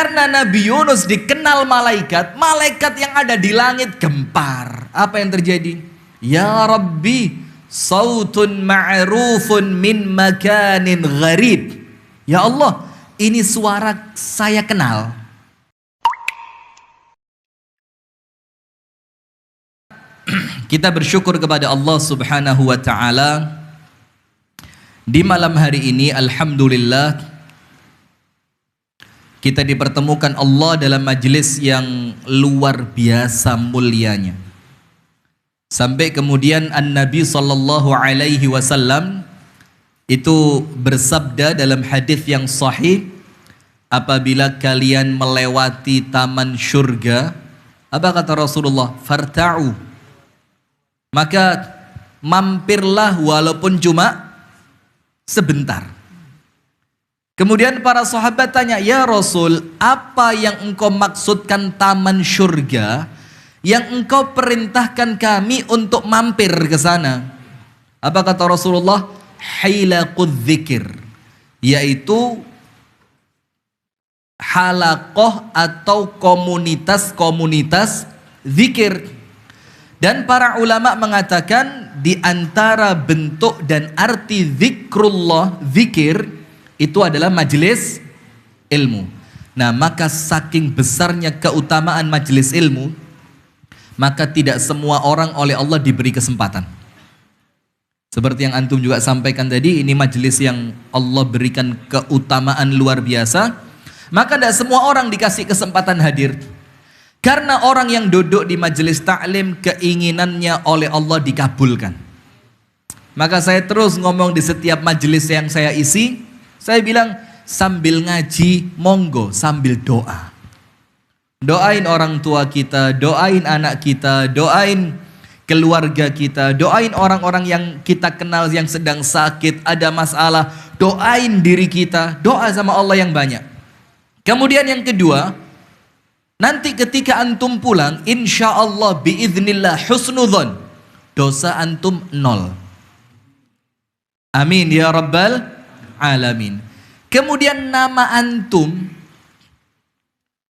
Karena Nabi Yunus dikenal malaikat, malaikat yang ada di langit gempar. Apa yang terjadi? Ya Rabbi, sautun ma'rufun min makanin gharib. Ya Allah, ini suara saya kenal. Kita bersyukur kepada Allah Subhanahu wa taala di malam hari ini. Alhamdulillah kita dipertemukan Allah dalam majelis yang luar biasa mulianya. Sampai kemudian An-Nabi sallallahu alaihi wasallam itu bersabda dalam hadis yang sahih, apabila kalian melewati taman syurga, apa kata Rasulullah? Farta'u, maka mampirlah walaupun cuma sebentar. Kemudian para sahabat tanya, ya Rasul, apa yang engkau maksudkan taman syurga yang engkau perintahkan kami untuk mampir ke sana? Apa kata Rasulullah? Hilaqudz dzikir, yaitu halaqah atau komunitas-komunitas zikir. Dan para ulama mengatakan di antara bentuk dan arti zikrullah, zikir, itu adalah majelis ilmu. Nah, maka saking besarnya keutamaan majelis ilmu, maka tidak semua orang oleh Allah diberi kesempatan. Seperti yang antum juga sampaikan tadi, ini majelis yang Allah berikan keutamaan luar biasa, maka tidak semua orang dikasih kesempatan hadir. Karena orang yang duduk di majelis taklim keinginannya oleh Allah dikabulkan. Maka saya terus ngomong di setiap majelis yang saya isi, saya bilang sambil ngaji monggo sambil doa. Doain orang tua kita, doain anak kita, doain keluarga kita, doain orang-orang yang kita kenal yang sedang sakit, ada masalah, doain diri kita, doa sama Allah yang banyak. Kemudian yang kedua, nanti ketika antum pulang, insya Allah biiznillah husnudzon, dosa antum 0. Amin ya rabbal alamin. Kemudian nama antum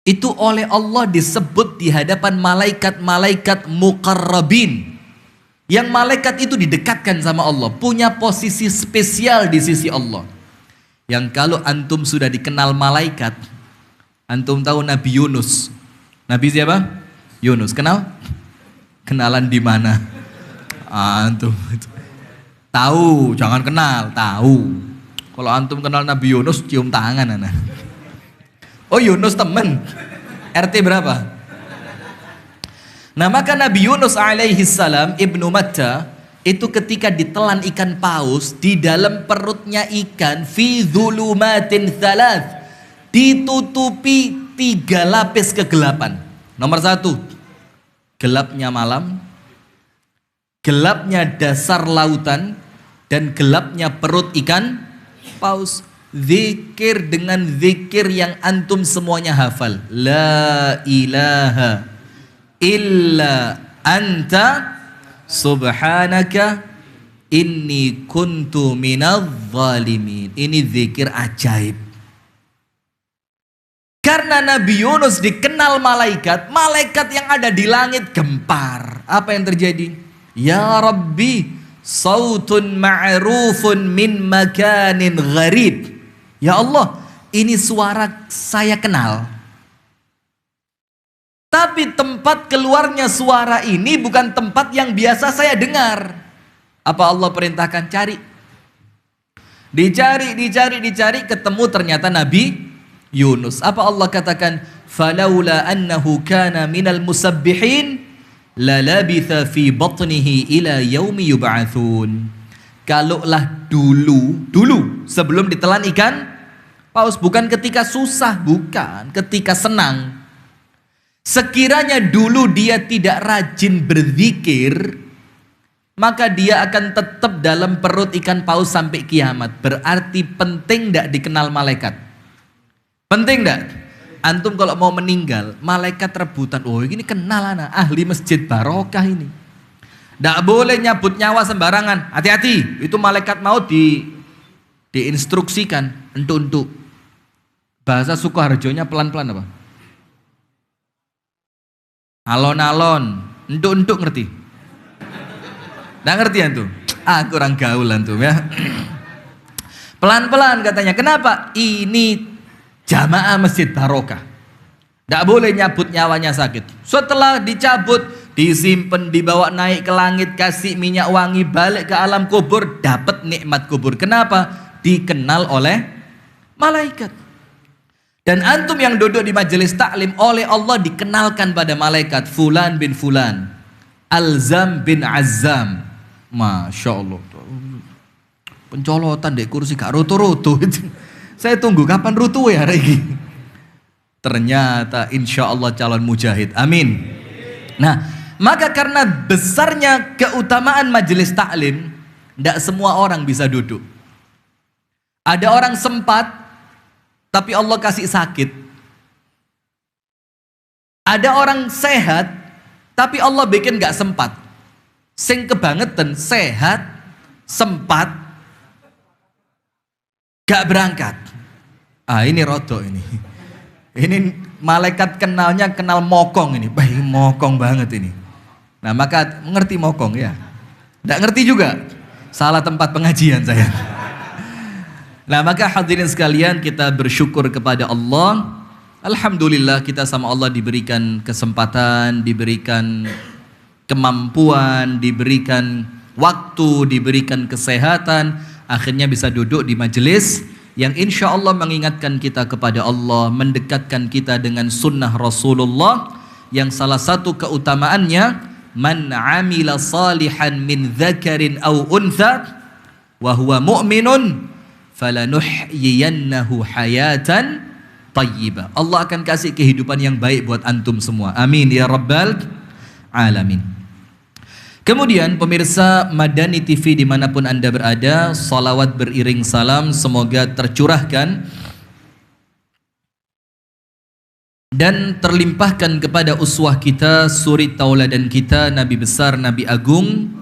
itu oleh Allah disebut di hadapan malaikat-malaikat muqarrabin, yang malaikat itu didekatkan sama Allah, punya posisi spesial di sisi Allah. Yang kalau antum sudah dikenal malaikat, antum tahu Nabi Yunus. Nabi siapa? Yunus. Kenal? Kenalan di mana? Antum tahu, jangan kenal, tahu. Kalau antum kenal Nabi Yunus, cium tangan anak. Oh, Yunus temen. RT berapa? Nah, maka Nabi Yunus alaihi salam Ibnu Matta itu ketika ditelan ikan paus, di dalam perutnya ikan fi dzulumatin thalath, ditutupi 3 lapis kegelapan. Nomor 1, gelapnya malam, gelapnya dasar lautan, dan gelapnya perut ikan paus. Zikir dengan zikir yang antum semuanya hafal. La ilaha illa anta subhanaka inni kuntu minadz zalimin. Ini zikir ajaib. Karena Nabi Yunus dikenal malaikat, malaikat yang ada di langit gempar. Apa yang terjadi? Ya Rabbi, sautun ma'rufun min makanin gharib. Ya Allah, ini suara saya kenal. Tapi tempat keluarnya suara ini bukan tempat yang biasa saya dengar. Apa Allah perintahkan? Cari. Dicari, ketemu ternyata Nabi Yunus. Apa Allah katakan? Falaula annahu kana minal musabbihin lalabitha fi batnihi ila yaumi yub'atsun. Kalaulah dulu sebelum ditelan ikan paus, bukan ketika susah, bukan ketika senang. Sekiranya dulu dia tidak rajin berzikir, maka dia akan tetap dalam perut ikan paus sampai kiamat. Berarti penting tidak dikenal malaikat? Penting tidak? Antum kalau mau meninggal, malaikat rebutan, oh ini kenal anak, ahli masjid barokah ini. Tidak boleh nyabut nyawa sembarangan, hati-hati, itu malaikat maut diinstruksikan untuk Bahasa Sukoharjonya pelan-pelan apa? Alon-alon, enduk-enduk ngerti? Nggak ngerti antum? Ah, kurang gaul antum ya. Pelan-pelan katanya. Kenapa? Ini jamaah masjid barokah. Nggak boleh nyabut nyawanya sakit. Setelah dicabut, disimpan, dibawa naik ke langit, kasih minyak wangi, balik ke alam kubur, dapat nikmat kubur. Kenapa? Dikenal oleh malaikat. Dan antum yang duduk di majelis taklim oleh Allah dikenalkan pada malaikat. Fulan bin Fulan, Alzam bin Azam. Masya Allah. Pencolotan dek kursi gak rutu-rutu. Saya tunggu kapan rutu ya Regi. Ternyata insya Allah calon mujahid. Amin. Nah, maka karena besarnya keutamaan majelis taklim, tidak semua orang bisa duduk. Ada orang sempat, tapi Allah kasih sakit. Ada orang sehat, tapi Allah bikin gak sempat. Sing kebangetan sehat, sempat, gak berangkat. Ah, ini rodo ini. Ini malaikat kenalnya kenal mokong ini. Baik, mokong banget ini. Nah, maka mengerti mokong ya. Nggak ngerti juga. Salah tempat pengajian saya. Nah, maka hadirin sekalian, kita bersyukur kepada Allah. Alhamdulillah kita sama Allah diberikan kesempatan, diberikan kemampuan, diberikan waktu, diberikan kesehatan. Akhirnya bisa duduk di majelis yang insya Allah mengingatkan kita kepada Allah, mendekatkan kita dengan sunnah Rasulullah, yang salah satu keutamaannya, man amila salihan min dzakarin aw untha wa huwa mu'minun falanuhyiyannahu hayatan thayyibah. Allah akan kasih kehidupan yang baik buat antum semua. Amin ya rabbal alamin. Kemudian pemirsa Madani TV dimanapun anda berada, salawat beriring salam semoga tercurahkan dan terlimpahkan kepada uswah kita, suri tauladan kita, Nabi besar, Nabi agung,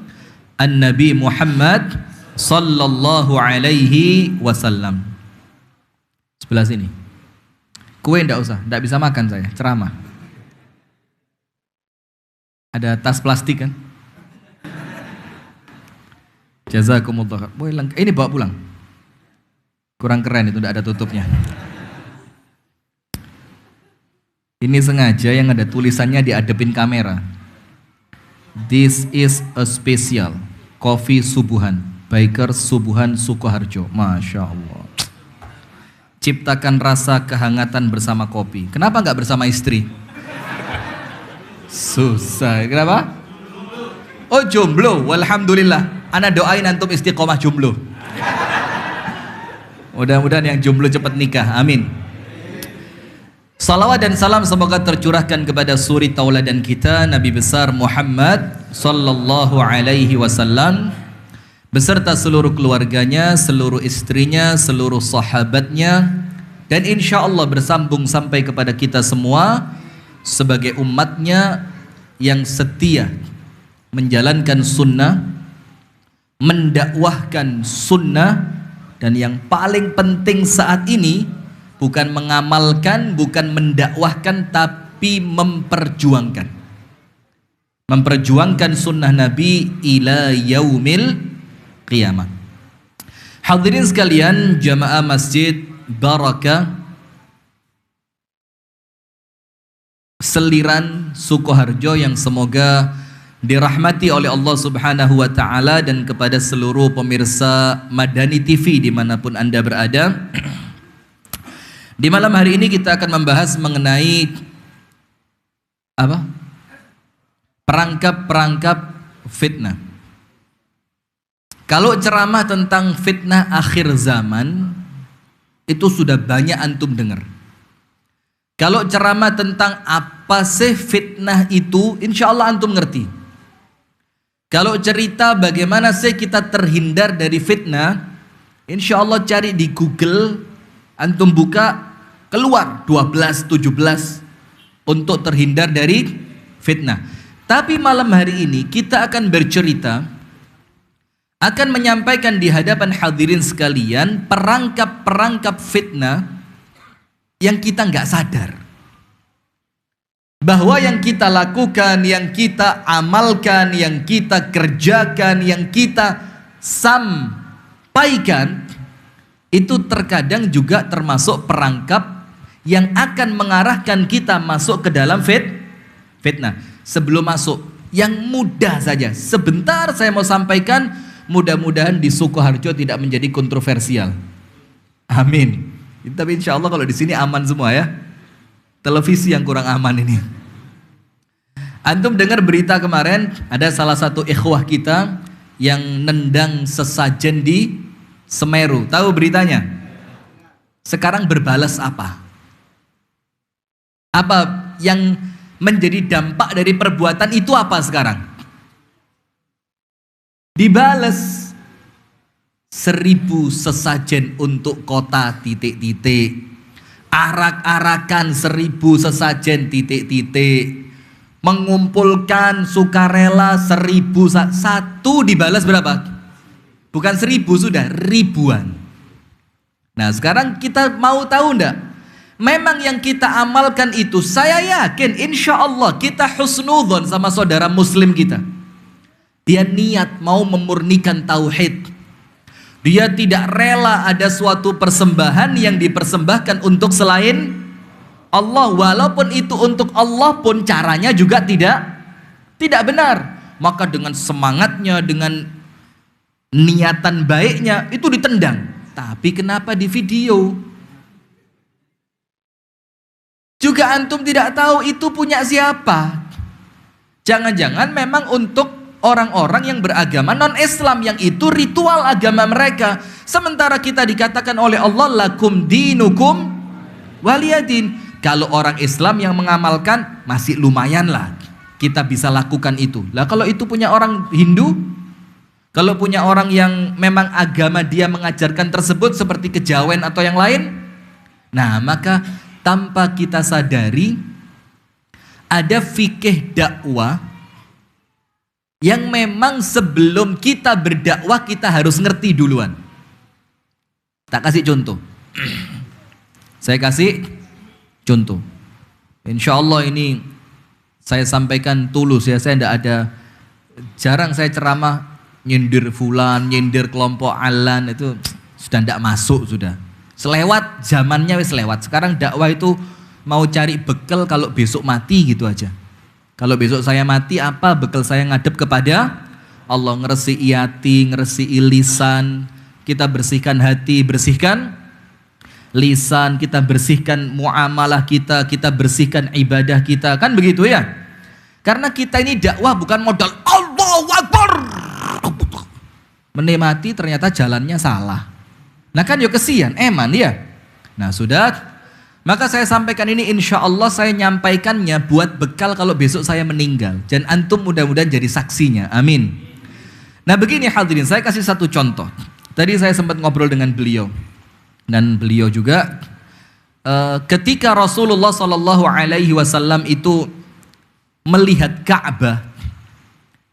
An-Nabi Muhammad sallallahu alaihi wasallam. Sebelah sini. Kue ndak usah, ndak bisa makan saya, ceramah. Ada tas plastik kan? Jazakumullah. Ini bawa pulang. Kurang keren itu, tidak ada tutupnya. Ini sengaja yang ada tulisannya diadepin kamera. This is a special coffee subuhan, Baker Subuhan Sukoharjo. Masya Allah. Ciptakan rasa kehangatan bersama kopi. Kenapa nggak bersama istri? Susah. Kenapa? Oh, jomblo. Walhamdulillah. Ana doain antum istiqomah jomblo. Mudah-mudahan yang jomblo cepat nikah. Amin. Salawat dan salam semoga tercurahkan kepada suri tauladan kita, Nabi besar Muhammad sallallahu alaihi wasallam, beserta seluruh keluarganya, seluruh istrinya, seluruh sahabatnya, dan insya Allah bersambung sampai kepada kita semua sebagai umatnya yang setia menjalankan sunnah, mendakwahkan sunnah, dan yang paling penting saat ini bukan mengamalkan, bukan mendakwahkan, tapi memperjuangkan sunnah Nabi ila yaumil qiyamah. Hadirin sekalian, jamaah Masjid Barakah Seliran Sukoharjo yang semoga dirahmati oleh Allah Subhanahu wa ta'ala, dan kepada seluruh pemirsa Madani TV dimanapun anda berada. Di malam hari ini kita akan membahas mengenai apa? Perangkap-perangkap fitnah. Kalau ceramah tentang fitnah akhir zaman itu sudah banyak antum dengar. Kalau ceramah tentang apa sih fitnah itu, insya Allah antum ngerti. Kalau cerita bagaimana sih kita terhindar dari fitnah, insya Allah cari di Google, antum buka, keluar 12-17 untuk terhindar dari fitnah. Tapi malam hari ini kita akan bercerita, akan menyampaikan di hadapan hadirin sekalian perangkap-perangkap fitnah yang kita nggak sadar. Bahwa yang kita lakukan, yang kita amalkan, yang kita kerjakan, yang kita sampaikan, itu terkadang juga termasuk perangkap yang akan mengarahkan kita masuk ke dalam fitnah. Sebelum masuk, yang mudah saja, sebentar saya mau sampaikan, mudah-mudahan di Sukoharjo tidak menjadi kontroversial. Amin. Tapi insya Allah kalau di sini aman semua ya. Televisi yang kurang aman ini. Antum dengar berita kemarin ada salah satu ikhwah kita yang nendang sesajen di Semeru. Tahu beritanya? Sekarang berbalas apa? Apa yang menjadi dampak dari perbuatan itu apa sekarang? Dibales 1000 sesajen untuk kota titik-titik. Arak-arakan 1000 sesajen titik-titik, mengumpulkan sukarela 1000 satu dibalas berapa? Bukan 1000 sudah ribuan. Nah sekarang kita mau tahu enggak? Memang yang kita amalkan itu, saya yakin insya Allah kita husnudzon sama saudara muslim kita. Dia niat mau memurnikan tauhid. Dia tidak rela ada suatu persembahan yang dipersembahkan untuk selain Allah, walaupun itu untuk Allah pun caranya juga tidak benar. Maka dengan semangatnya, dengan niatan baiknya itu ditendang. Tapi kenapa di video? Juga antum tidak tahu itu punya siapa. Jangan-jangan memang untuk orang-orang yang beragama non-Islam, yang itu ritual agama mereka. Sementara kita dikatakan oleh Allah, lakum dinukum waliyadin. Kalau orang Islam yang mengamalkan masih lumayan lah, kita bisa lakukan itu. Lah kalau itu punya orang Hindu, kalau punya orang yang memang agama dia mengajarkan tersebut seperti kejawen atau yang lain, nah maka tanpa kita sadari ada fikih dakwah yang memang sebelum kita berdakwah kita harus ngerti duluan. Tak kasih contoh. Saya kasih contoh. Insya Allah ini saya sampaikan tulus ya. Saya tidak ada, jarang saya ceramah nyindir fulan, nyindir kelompok alan, itu sudah tidak masuk sudah. Selewat zamannya wis lewat. Sekarang dakwah itu mau cari bekal kalau besok mati gitu aja. Kalau besok saya mati, apa bekal saya ngadep kepada Allah? Ngeresi hati, ngeresi lisan, kita bersihkan hati, bersihkan lisan, kita bersihkan muamalah kita, kita bersihkan ibadah kita, kan begitu ya? Karena kita ini dakwah bukan modal Allahu Akbar, menikmati ternyata jalannya salah. Nah kan ya kesian, eman ya. Nah sudah. Maka saya sampaikan ini, insya Allah saya nyampaikannya buat bekal kalau besok saya meninggal. Dan antum mudah-mudahan jadi saksinya. Amin. Nah begini hadirin, saya kasih satu contoh. Tadi saya sempat ngobrol dengan beliau. Dan beliau juga ketika Rasulullah SAW itu melihat Ka'bah.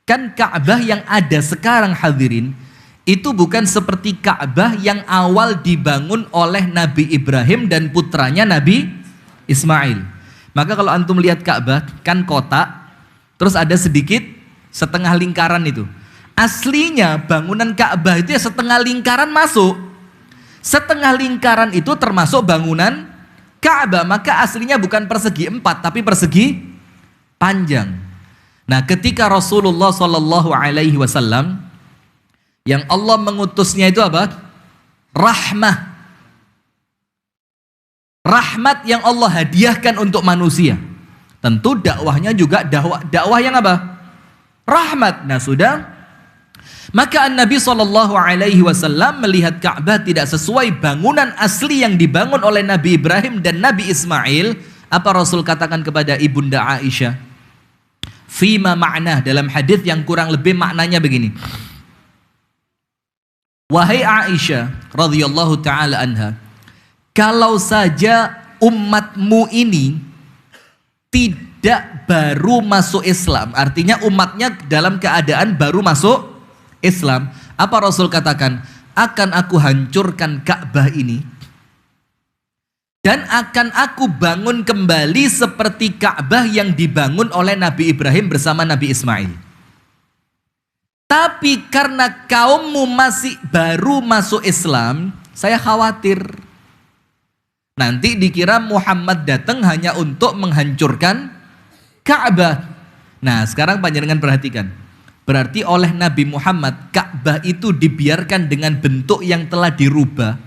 Kan Ka'bah yang ada sekarang hadirin, itu bukan seperti Ka'bah yang awal dibangun oleh Nabi Ibrahim dan putranya Nabi Ismail. Maka kalau antum lihat Ka'bah kan kotak, terus ada sedikit setengah lingkaran itu. Aslinya bangunan Ka'bah itu ya setengah lingkaran masuk. Setengah lingkaran itu termasuk bangunan Ka'bah. Maka aslinya bukan persegi 4 tapi persegi panjang. Nah ketika Rasulullah SAW yang Allah mengutusnya itu apa? Rahmah. Rahmat yang Allah hadiahkan untuk manusia. Tentu dakwahnya juga dakwah yang apa? Rahmat. Nah sudah. Maka Nabi SAW melihat Ka'bah tidak sesuai bangunan asli yang dibangun oleh Nabi Ibrahim dan Nabi Ismail. Apa Rasul katakan kepada Ibunda Aisyah? Fima ma'nah, dalam hadis yang kurang lebih maknanya begini. Wahai Aisyah radhiyallahu taala anha, kalau saja umatmu ini tidak baru masuk Islam, artinya umatnya dalam keadaan baru masuk Islam, apa Rasul katakan? Akan aku hancurkan Ka'bah ini Dan akan aku bangun kembali seperti Ka'bah yang dibangun oleh Nabi Ibrahim bersama Nabi Ismail. Tapi karena kaummu masih baru masuk Islam, saya khawatir nanti dikira Muhammad datang hanya untuk menghancurkan Ka'bah. Nah, sekarang panjenengan perhatikan. Berarti oleh Nabi Muhammad, Ka'bah itu dibiarkan dengan bentuk yang telah dirubah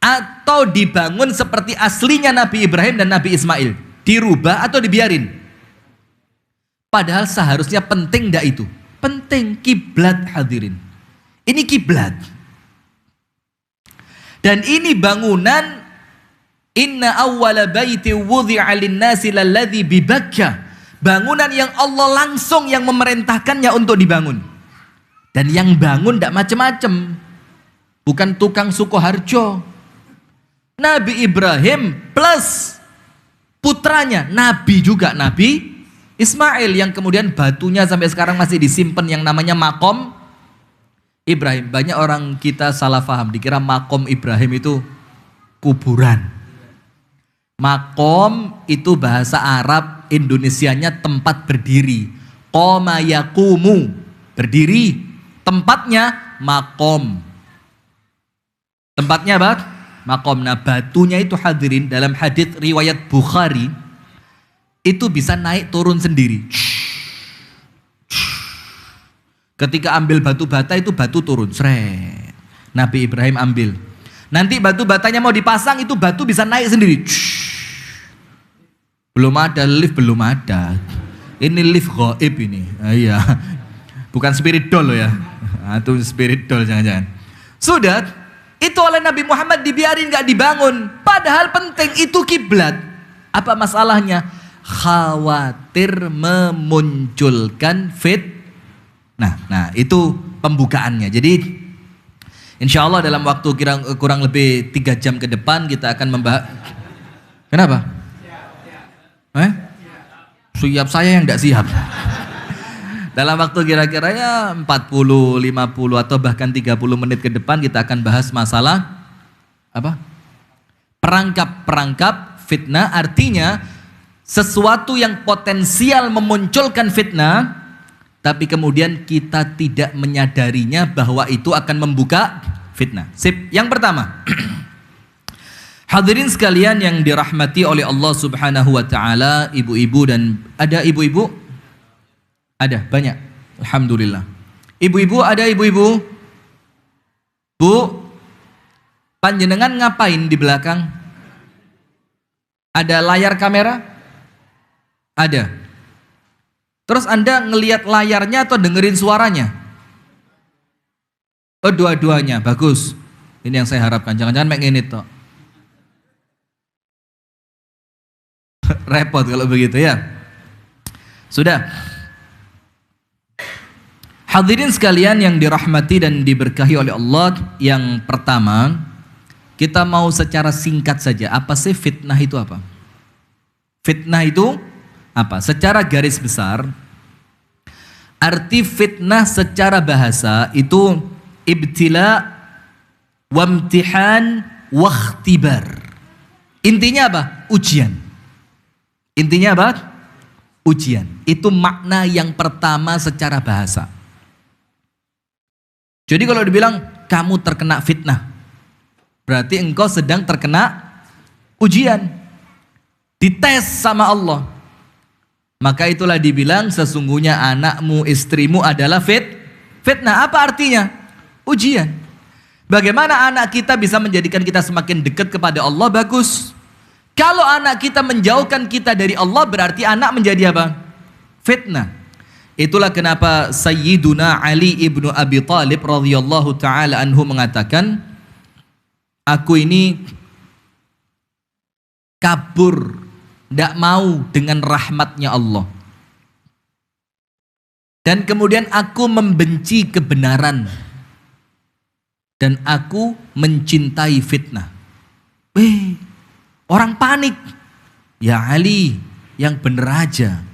atau dibangun seperti aslinya Nabi Ibrahim dan Nabi Ismail. Dirubah atau dibiarin? Padahal seharusnya penting enggak itu? Penting, kiblat hadirin. Ini kiblat. Dan ini bangunan inna awwala baiti wudhi'a lin-nasi lalladzi bi Bakkah. Bangunan yang Allah langsung yang memerintahkannya untuk dibangun. Dan yang bangun enggak macam-macam. Bukan tukang Sukoharjo. Nabi Ibrahim plus putranya, Nabi juga, Nabi Ismail, yang kemudian batunya sampai sekarang masih disimpan yang namanya Makom Ibrahim. Banyak orang kita salah paham, dikira Makom Ibrahim itu kuburan. Makom itu bahasa Arab, Indonesianya tempat berdiri. Qoma yaqumu, berdiri. Tempatnya makom. Tempatnya apa? Makom. Nah, batunya itu hadirin dalam hadits riwayat Bukhari itu bisa naik turun sendiri. Ketika ambil batu bata itu batu turun, sret. Nabi Ibrahim ambil. Nanti batu batanya mau dipasang itu batu bisa naik sendiri. Belum ada lift, belum ada. Ini lift gaib ini. Iya. Bukan spirit doll loh ya. Itu spirit doll jangan-jangan. Sudah, itu oleh Nabi Muhammad dibiarin gak dibangun. Padahal penting, itu kiblat. Apa masalahnya? Khawatir memunculkan Nah, itu pembukaannya. Jadi insya Allah dalam waktu kurang lebih 3 jam ke depan kita akan membahas. Kenapa? Siap saya yang gak siap. Dalam waktu kira-kira ya 40, 50 atau bahkan 30 menit ke depan kita akan bahas masalah apa? Perangkap-perangkap fitnah, artinya sesuatu yang potensial memunculkan fitnah tapi kemudian kita tidak menyadarinya bahwa itu akan membuka fitnah. Sip, yang pertama. Hadirin sekalian yang dirahmati oleh Allah Subhanahu wa taala, ibu-ibu dan ada ibu-ibu? Ada, banyak. Alhamdulillah. Ibu-ibu, ada ibu-ibu? Bu, panjenengan ngapain di belakang? Ada layar kamera? Ada. Terus Anda ngelihat layarnya atau dengerin suaranya? Oh, dua-duanya, bagus. Ini yang saya harapkan, jangan-jangan make ini toh. Repot kalau begitu ya. Sudah. Hadirin sekalian yang dirahmati dan diberkahi oleh Allah, yang pertama kita mau secara singkat saja, apa sih fitnah itu apa? Fitnah itu apa? Secara garis besar, arti fitnah secara bahasa itu ibtila, wamtihan, wakhtibar. Intinya apa? Ujian. Intinya apa? Ujian. Itu makna yang pertama secara bahasa. Jadi kalau dibilang kamu terkena fitnah, berarti engkau sedang terkena ujian, dites sama Allah. Maka itulah dibilang sesungguhnya anakmu, istrimu adalah fitnah. Apa artinya? Ujian. Bagaimana anak kita bisa menjadikan kita semakin dekat kepada Allah? Bagus. Kalau anak kita menjauhkan kita dari Allah, berarti anak menjadi apa? Fitnah. Itulah kenapa Sayyiduna Ali ibnu Abi Thalib radhiyallahu ta'ala anhu mengatakan, aku ini kabur, tidak mau dengan rahmatnya Allah. Dan kemudian aku membenci kebenaran. Dan aku mencintai fitnah. Orang panik. Ya Ali, yang bener aja.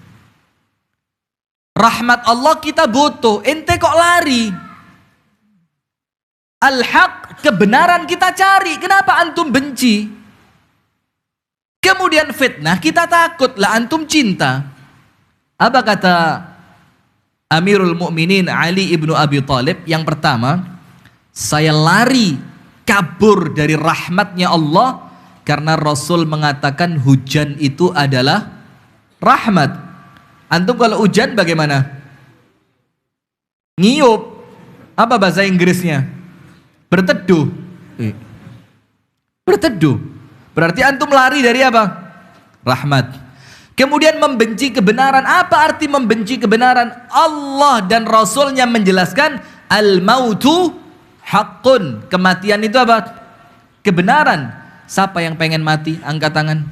Rahmat Allah kita butuh, ente kok lari? Al-haq, kebenaran kita cari, kenapa antum benci? Kemudian fitnah, kita takut lah, antum cinta. Apa kata Amirul Mukminin Ali ibnu Abi Thalib? Yang pertama, saya lari kabur dari rahmatnya Allah karena Rasul mengatakan hujan itu adalah rahmat. Antum kalau hujan bagaimana? Ngiyup. Apa bahasa Inggrisnya? Berteduh. Berteduh. Berarti antum lari dari apa? Rahmat. Kemudian membenci kebenaran. Apa arti membenci kebenaran? Allah dan Rasulnya menjelaskan al-mautu haqqun. Kematian itu apa? Kebenaran. Siapa yang pengen mati? Angkat tangan.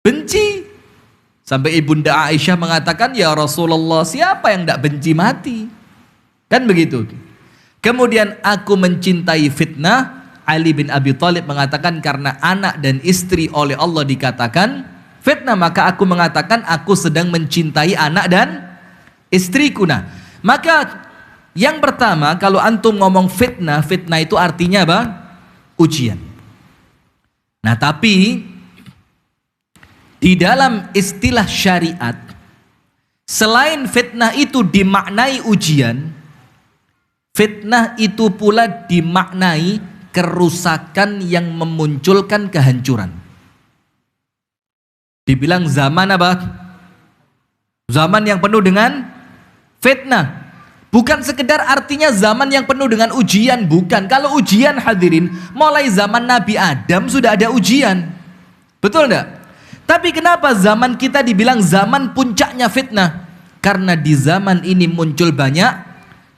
Benci. Sampai Ibunda Aisyah mengatakan, ya Rasulullah, siapa yang tidak benci mati? Kan begitu. Kemudian aku mencintai fitnah. Ali bin Abi Thalib mengatakan karena anak dan istri oleh Allah dikatakan fitnah, maka aku mengatakan aku sedang mencintai anak dan istriku. Nah, maka yang pertama, kalau antum ngomong fitnah, fitnah itu artinya apa? Ujian. Nah, tapi di dalam istilah syariat, selain fitnah itu dimaknai ujian, fitnah itu pula dimaknai kerusakan yang memunculkan kehancuran. Dibilang zaman apa? Zaman yang penuh dengan fitnah. Bukan sekedar artinya zaman yang penuh dengan ujian, bukan. Kalau ujian hadirin, mulai zaman Nabi Adam sudah ada ujian. Betul enggak? Tapi kenapa zaman kita dibilang zaman puncaknya fitnah? Karena di zaman ini muncul banyak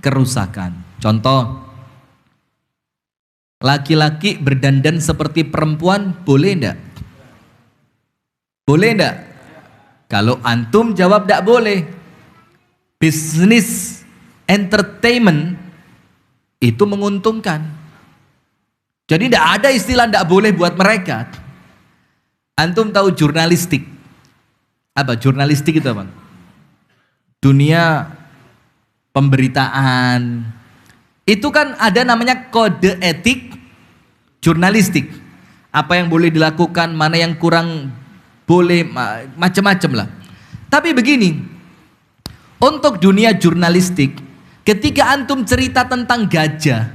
kerusakan. Contoh, laki-laki berdandan seperti perempuan boleh enggak? Boleh enggak? Kalau antum jawab enggak boleh. Bisnis entertainment itu menguntungkan. Jadi enggak ada istilah enggak boleh buat mereka. Antum tahu jurnalistik? Apa jurnalistik itu, Bang? Dunia pemberitaan. Itu kan ada namanya kode etik jurnalistik. Apa yang boleh dilakukan, mana yang kurang boleh, macam-macam lah. Tapi begini, untuk dunia jurnalistik, ketika antum cerita tentang gajah,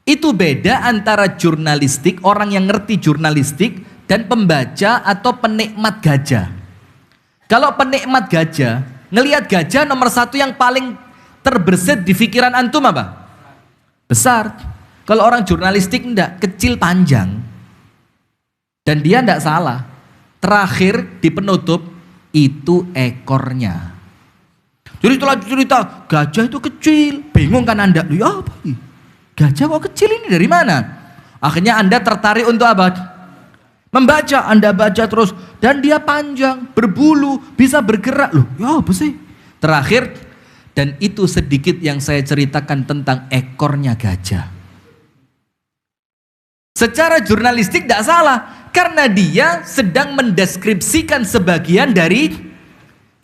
itu beda antara jurnalistik, orang yang ngerti jurnalistik, dan pembaca atau penikmat gajah. Kalau penikmat gajah, ngelihat gajah nomor satu yang paling terbersit di pikiran antum apa? Besar. Kalau orang jurnalistik enggak, kecil panjang. Dan dia enggak salah. Terakhir di penutup itu ekornya. Jadi setelah cerita gajah itu kecil, bingung kan Anda? Ya apa ini? Gajah kok kecil ini dari mana? Akhirnya Anda tertarik untuk apa? Membaca, Anda baca terus dan dia panjang, berbulu, bisa bergerak loh. Ya apa sih? Terakhir, dan itu sedikit yang saya ceritakan tentang ekornya gajah. Secara jurnalistik tidak salah, karena dia sedang mendeskripsikan sebagian dari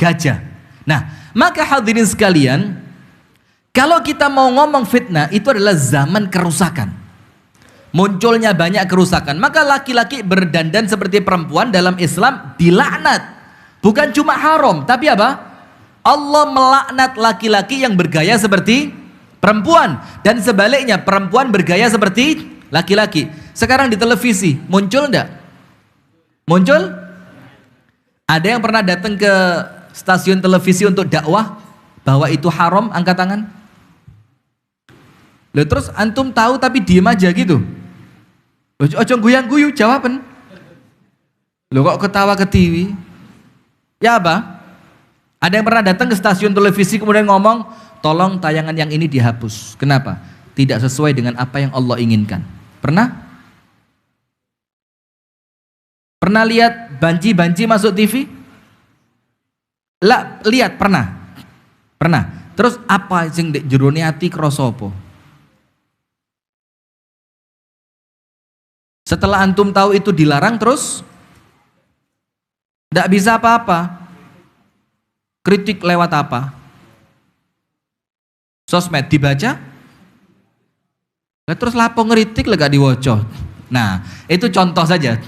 gajah. Nah, maka hadirin sekalian, kalau kita mau ngomong fitnah, itu adalah zaman kerusakan. Munculnya banyak kerusakan. Maka laki-laki berdandan seperti perempuan dalam Islam dilaknat. Bukan cuma haram, tapi apa? Allah melaknat laki-laki yang bergaya seperti perempuan. Dan sebaliknya, perempuan bergaya seperti laki-laki. Sekarang di televisi, muncul enggak? Muncul? Ada yang pernah datang ke stasiun televisi untuk dakwah bahwa itu haram? Angkat tangan. Loh, terus antum tahu tapi diem aja gitu? Ojo guyang-guyu jawaban. Loh, kok ketawa ke TV? Ya apa? Ada yang pernah datang ke stasiun televisi kemudian ngomong, tolong tayangan yang ini dihapus. Kenapa? Tidak sesuai dengan apa yang Allah inginkan. Pernah? Pernah lihat banci-banci masuk TV? Lah, lihat, pernah. Pernah. Terus apa sing ndek jerone ati krasa apa? Setelah antum tahu itu dilarang terus tidak bisa apa-apa. Kritik lewat apa? Sosmed dibaca? Nah, terus lapo ngeritik lah gak diwoco. Nah, itu contoh saja.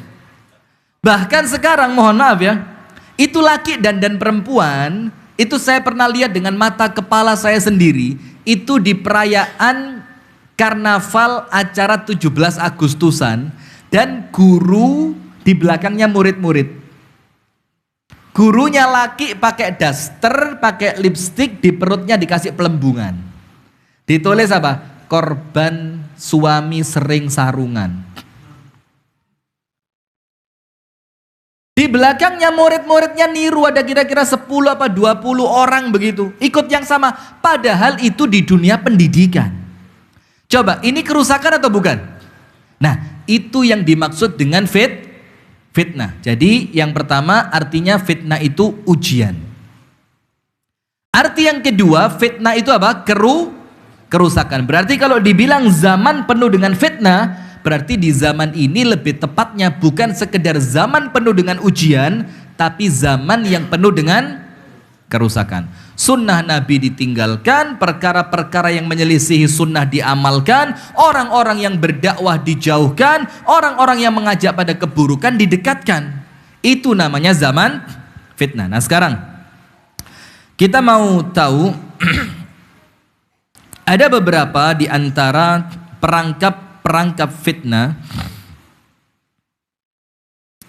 Bahkan sekarang mohon maaf ya, itu laki dan perempuan, itu saya pernah lihat dengan mata kepala saya sendiri, itu di perayaan karnaval acara 17 Agustusan, dan guru di belakangnya murid-murid. Gurunya laki pakai daster, pakai lipstik, di perutnya dikasih pelembungan. Ditulis apa? Korban suami sering sarungan. Di belakangnya murid-muridnya niru, ada kira-kira 10 apa 20 orang begitu. Ikut yang sama. Padahal itu di dunia pendidikan. Coba, ini kerusakan atau bukan? Nah, itu yang dimaksud dengan fitnah. Jadi yang pertama artinya fitnah itu ujian. Arti yang kedua, fitnah itu apa? Kerusakan. Berarti kalau dibilang zaman penuh dengan fitnah, berarti di zaman ini lebih tepatnya bukan sekedar zaman penuh dengan ujian, tapi zaman yang penuh dengan kerusakan. Sunnah Nabi ditinggalkan, perkara-perkara yang menyelisihi sunnah diamalkan, orang-orang yang berdakwah dijauhkan, orang-orang yang mengajak pada keburukan didekatkan. Itu namanya zaman fitnah. Nah sekarang kita mau tahu ada beberapa di antara perangkap fitnah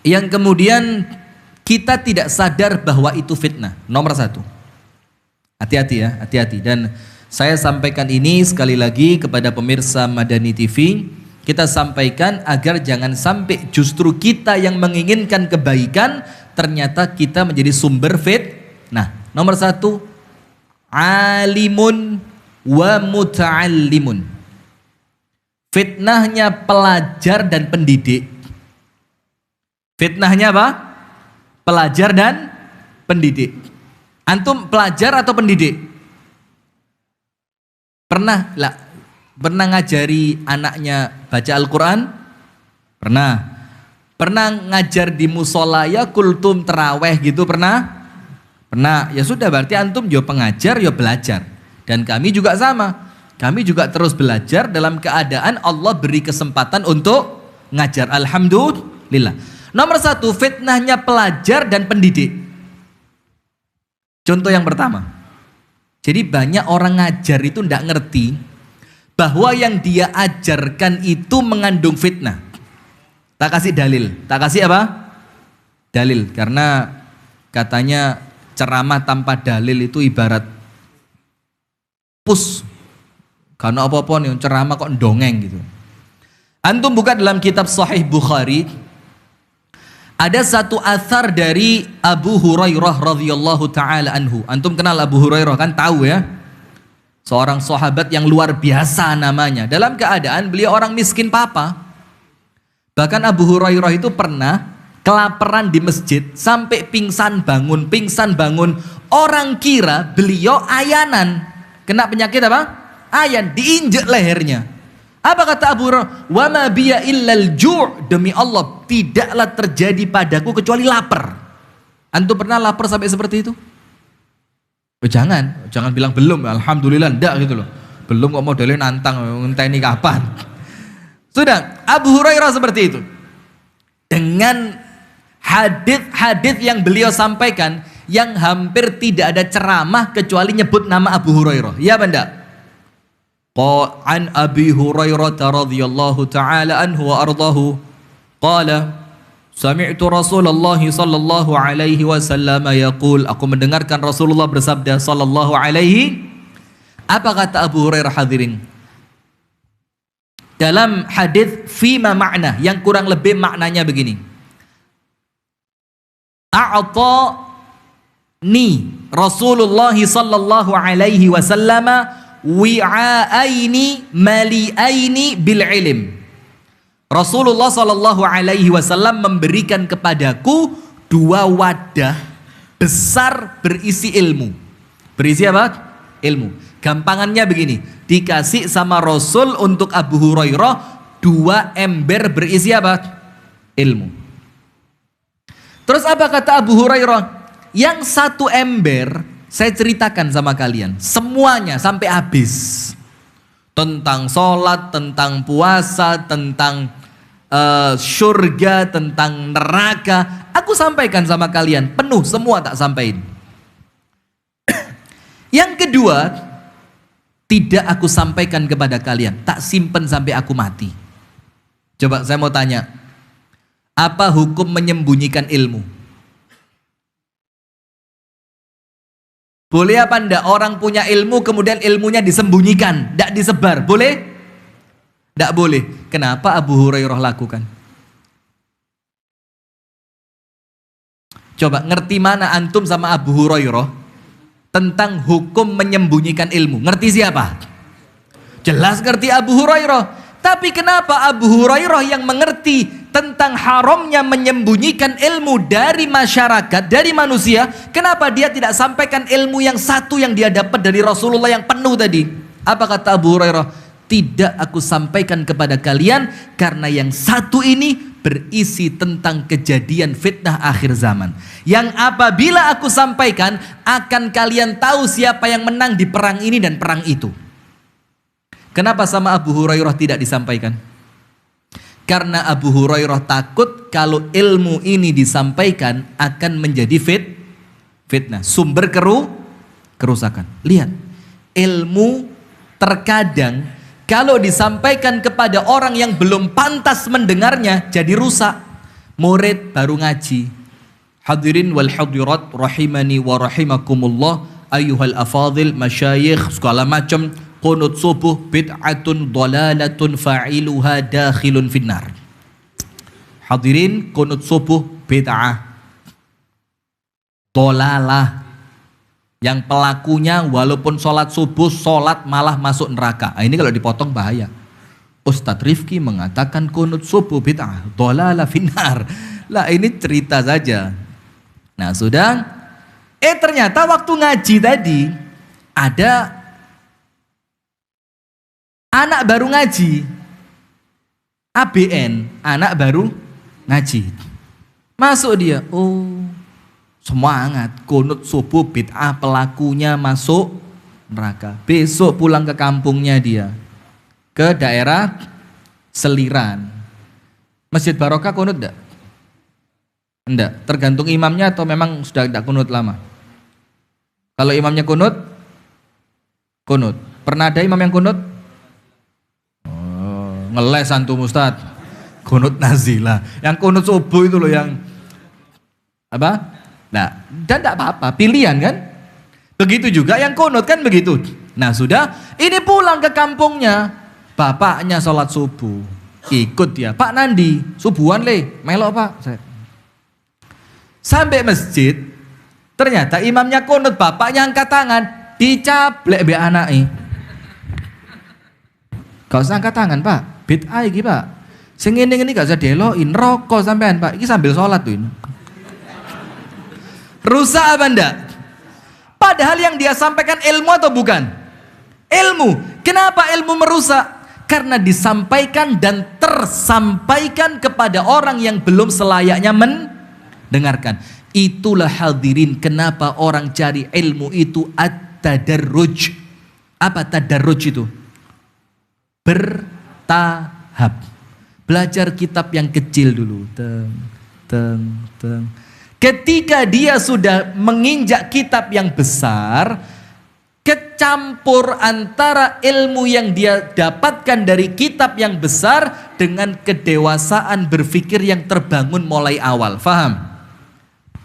yang kemudian kita tidak sadar bahwa itu fitnah. Nomor satu, hati-hati ya, hati-hati. Dan saya sampaikan ini sekali lagi kepada pemirsa Madani TV, kita sampaikan agar jangan sampai justru kita yang menginginkan kebaikan ternyata kita menjadi sumber fitnah. Nomor satu, alimun wa muta'allimun. Fitnahnya pelajar dan pendidik. Fitnahnya apa? Pelajar dan pendidik. Antum pelajar atau pendidik? Pernah ngajari anaknya baca Al-Quran? Pernah. Pernah ngajar di musola ya kultum teraweh gitu pernah? Pernah. Ya sudah, berarti antum yo pengajar yo belajar. Dan kami juga sama. Kami juga terus belajar dalam keadaan Allah beri kesempatan untuk ngajar. Alhamdulillah. Nomor satu, fitnahnya pelajar dan pendidik. Contoh yang pertama. Jadi banyak orang ngajar itu tidak ngerti bahwa yang dia ajarkan itu mengandung fitnah. Tak kasih dalil. Tak kasih apa? Dalil. Karena katanya ceramah tanpa dalil itu ibarat pus. Karena apa-apa nih ceramah kok dongeng gitu. Antum buka dalam kitab Sahih Bukhari, ada satu athar dari Abu Hurairah radhiyallahu taala anhu. Antum kenal Abu Hurairah kan, tahu ya? Seorang sahabat yang luar biasa namanya. Dalam keadaan beliau orang miskin papa. Bahkan Abu Hurairah itu pernah kelaparan di masjid sampai pingsan bangun. Orang kira beliau ayanan. Kena penyakit apa? Ayan, diinjek lehernya. Apa kata Abu Hurairah? Wa ma biya illal ju', demi Allah tidaklah terjadi padaku kecuali lapar. Antum pernah lapar sampai seperti itu? Jangan bilang belum, alhamdulillah enggak gitu loh. Belum kok modelnya nantang ngenteni kapan. Sudah, Abu Hurairah seperti itu. Dengan hadis yang beliau sampaikan yang hampir tidak ada ceramah kecuali nyebut nama Abu Hurairah. Ya benda. An Abi Hurairah radhiyallahu taala anhu wa ardahu qala sami'tu Rasulullah sallallahu alaihi wasallam yaqul, aku mendengarkan Rasulullah bersabda sallallahu alaihi. Apa kata Abu Hurairah hadirin? Dalam hadis fima makna yang kurang lebih maknanya begini. A'tani Rasulullah sallallahu alaihi wasallam wi'aini mali'aini bil ilm. Rasulullah sallallahu alaihi wasallam memberikan kepadaku 2 wadah besar berisi ilmu. Berisi apa? Ilmu. Gampangannya begini, dikasih sama Rasul untuk Abu Hurairah 2 ember berisi apa? Ilmu. Terus apa kata Abu Hurairah? Yang 1 ember saya ceritakan sama kalian semuanya sampai habis. Tentang sholat, tentang puasa, tentang surga, tentang neraka. Aku sampaikan sama kalian, penuh semua tak sampaikan. Yang kedua, tidak aku sampaikan kepada kalian, tak simpen sampai aku mati. Coba saya mau tanya, apa hukum menyembunyikan ilmu? Boleh apa enggak orang punya ilmu kemudian ilmunya disembunyikan, enggak disebar? Boleh? Enggak boleh. Kenapa Abu Hurairah lakukan? Coba ngerti mana antum sama Abu Hurairah tentang hukum menyembunyikan ilmu? Ngerti siapa? Jelas ngerti Abu Hurairah. Tapi kenapa Abu Hurairah yang mengerti tentang haramnya menyembunyikan ilmu dari masyarakat, dari manusia, kenapa dia tidak sampaikan ilmu yang satu yang dia dapat dari Rasulullah yang penuh tadi? Apa kata Abu Hurairah? Tidak aku sampaikan kepada kalian karena yang satu ini berisi tentang kejadian fitnah akhir zaman, yang apabila aku sampaikan akan kalian tahu siapa yang menang di perang ini dan perang itu. Kenapa sama Abu Hurairah tidak disampaikan? Karena Abu Hurairah takut kalau ilmu ini disampaikan akan menjadi fitnah, sumber kerusakan. Lihat, ilmu terkadang kalau disampaikan kepada orang yang belum pantas mendengarnya jadi rusak. Murid baru ngaji. Hadirin wal hadirat rahimani wa rahimakumullah, ayyuhal afadil, masyayikh, segala macam. Qunut subuh bid'atun dhalalatun fa'iluha dakhilun finnar. Hadirin, qunut subuh bid'ah, dhalalah, yang pelakunya walaupun sholat subuh, sholat malah masuk neraka. Nah, ini kalau dipotong bahaya. Ustadz Rifki mengatakan qunut subuh bid'ah, dhalalah finnar. Lah ini cerita saja. Nah sudah, ternyata waktu ngaji tadi ada anak baru ngaji, ABN, anak baru ngaji. Masuk dia, oh semangat, qunut subuh bid'ah, pelakunya masuk neraka. Besok pulang ke kampungnya dia, ke daerah Seliran. Masjid Barokah qunut enggak? Enggak, tergantung imamnya atau memang sudah enggak qunut lama. Kalau imamnya qunut, qunut. Pernah ada imam yang qunut? Ngeles antum Ustaz, kunut nazilah, yang kunut subuh itu loh yang apa? Nah, dan tidak apa-apa, pilihan kan? Begitu juga yang kunut kan begitu. Nah sudah, ini pulang ke kampungnya, bapaknya sholat subuh, ikut dia, Pak Nandi, subuhan le, melok Pak. Sampai masjid, ternyata imamnya kunut, bapaknya angkat tangan, dicaplek be anaknya. Gak usah angkat tangan Pak, bid'ah iki Pak. Sing ngene iki gak usah delokin, rokok sampean Pak. Iki sambil sholat tuh ini. Rusak apa enggak? Padahal yang dia sampaikan ilmu atau bukan? Ilmu. Kenapa ilmu merusak? Karena disampaikan dan tersampaikan kepada orang yang belum selayaknya mendengarkan. Itulah hadirin kenapa orang cari ilmu itu at-tadarruj. Apa tadarruj itu? Bertahap. Belajar kitab yang kecil dulu. Ketika dia sudah menginjak kitab yang besar, kecampur antara ilmu yang dia dapatkan dari kitab yang besar dengan kedewasaan berpikir yang terbangun mulai awal. Faham?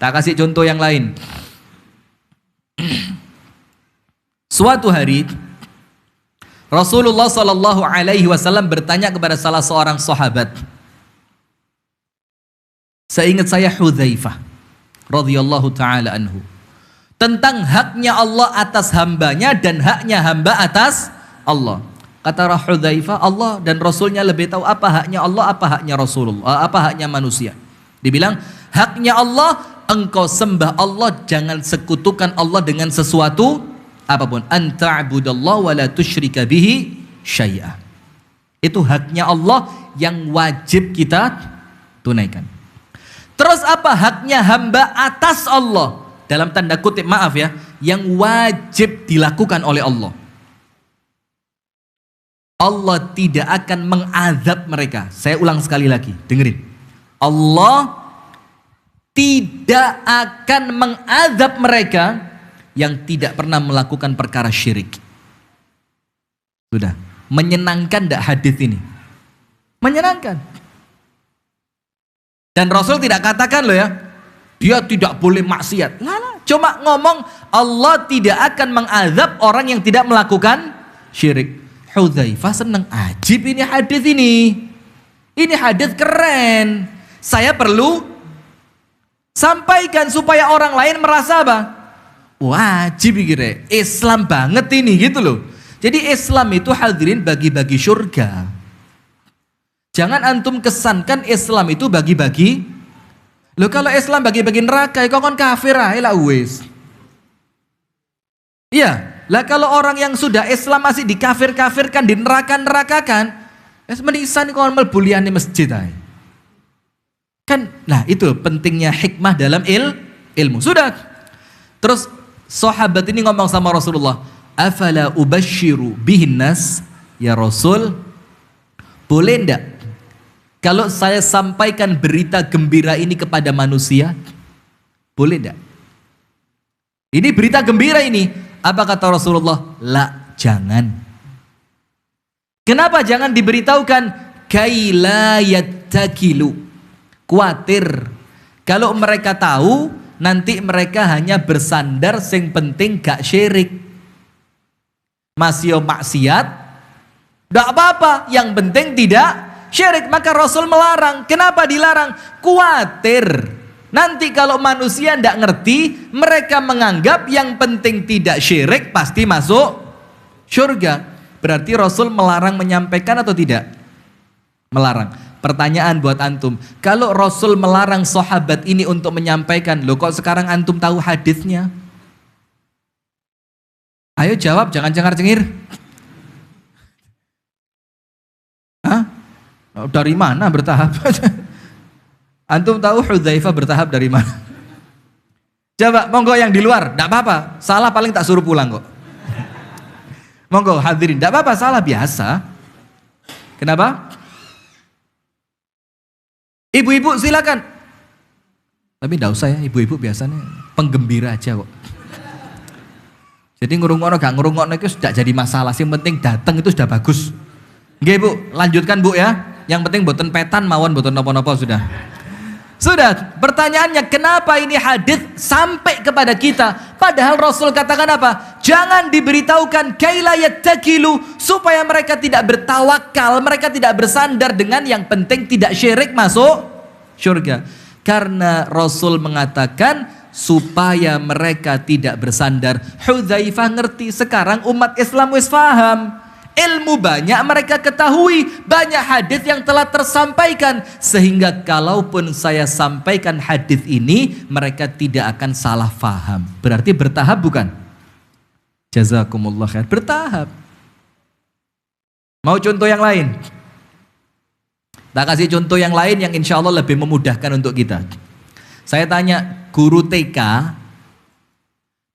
Tak kasih contoh yang lain. Suatu hari Rasulullah Shallallahu Alaihi Wasallam bertanya kepada salah seorang sahabat. Seingat saya Hudzaifah radhiyallahu taala anhu, tentang haknya Allah atas hambanya dan haknya hamba atas Allah. Kata Hudzaifah, Allah dan Rasulnya lebih tahu apa haknya Allah, apa haknya Rasulullah, apa haknya manusia. Dibilang, haknya Allah, engkau sembah Allah, jangan sekutukan Allah dengan sesuatu apapun. Anta'budallah wa la tusyrika bihi syai'a. Itu haknya Allah yang wajib kita tunaikan. Terus apa haknya hamba atas Allah? Dalam tanda kutip, maaf ya, yang wajib dilakukan oleh Allah. Allah tidak akan mengazab mereka. Saya ulang sekali lagi, dengerin. Allah tidak akan mengazab mereka yang tidak pernah melakukan perkara syirik. Sudah, menyenangkan tidak hadis ini? Menyenangkan. Dan Rasul tidak katakan loh ya, dia tidak boleh maksiat. Nah, cuma ngomong Allah tidak akan mengazab orang yang tidak melakukan syirik. Hudzaifah senang, ajib ini hadis ini. Ini hadis keren. Saya perlu sampaikan supaya orang lain merasa apa? Wajib kira. Islam banget ini gitu loh. Jadi Islam itu hadirin bagi-bagi surga. Jangan antum kesankan Islam itu bagi-bagi. Loh kalau Islam bagi-bagi neraka, kau kan kafir lah wis. Iya, lah kalau orang yang sudah Islam masih dikafir-kafirkan, di neraka-nerakakan, menisan kau melbuliani masjid aja. Kan, nah itu pentingnya hikmah dalam ilmu. Sudah. Terus sahabat ini ngomong sama Rasulullah, afala ubashiru bihin nas, ya Rasul, boleh ndak kalau saya sampaikan berita gembira ini kepada manusia? Boleh ndak? Ini berita gembira ini. Apa kata Rasulullah? La, jangan. Kenapa jangan diberitahukan? Kaila yattakilu. Kuatir kalau mereka tahu nanti mereka hanya bersandar sing penting gak syirik. Masih maksiat gak apa-apa, yang penting tidak syirik. Maka Rasul melarang. Kenapa dilarang? Kuatir nanti kalau manusia tidak ngerti, mereka menganggap yang penting tidak syirik pasti masuk surga. Berarti Rasul melarang menyampaikan atau tidak? Melarang. Pertanyaan buat antum, kalau Rasul melarang sahabat ini untuk menyampaikan, loh kok sekarang antum tahu hadisnya? Ayo jawab, jangan cengar-cengir. Hah? Dari mana bertahap? Antum tahu Hudzaifah bertahap dari mana? Coba, monggo yang di luar, tidak apa-apa. Salah paling tak suruh pulang kok. Monggo hadirin, tidak apa-apa, salah biasa. Kenapa? Ibu-ibu silakan. Tapi tidak usah ya, ibu-ibu biasanya penggembira aja kok. Jadi ngurung-ngurung gak ngurung-ngurung itu sudah jadi masalah. Yang penting datang itu sudah bagus. Oke Bu, lanjutkan Bu ya. Yang penting boten petan mawon boten nopo-nopo sudah. Sudah, pertanyaannya kenapa ini hadis sampai kepada kita? Padahal Rasul katakan apa? Jangan diberitahukan kaila yattakilu, supaya mereka tidak bertawakal, mereka tidak bersandar dengan yang penting tidak syirik masuk surga. Karena Rasul mengatakan supaya mereka tidak bersandar. Hudzaifah ngerti, sekarang umat Islam wis paham. Ilmu banyak mereka ketahui, banyak hadis yang telah tersampaikan, sehingga kalaupun saya sampaikan hadis ini mereka tidak akan salah faham. Berarti bertahap bukan? Jazakumullah khair. Bertahap. Mau contoh yang lain? Tak kasih contoh yang lain yang insya Allah lebih memudahkan untuk kita. Saya tanya, guru TK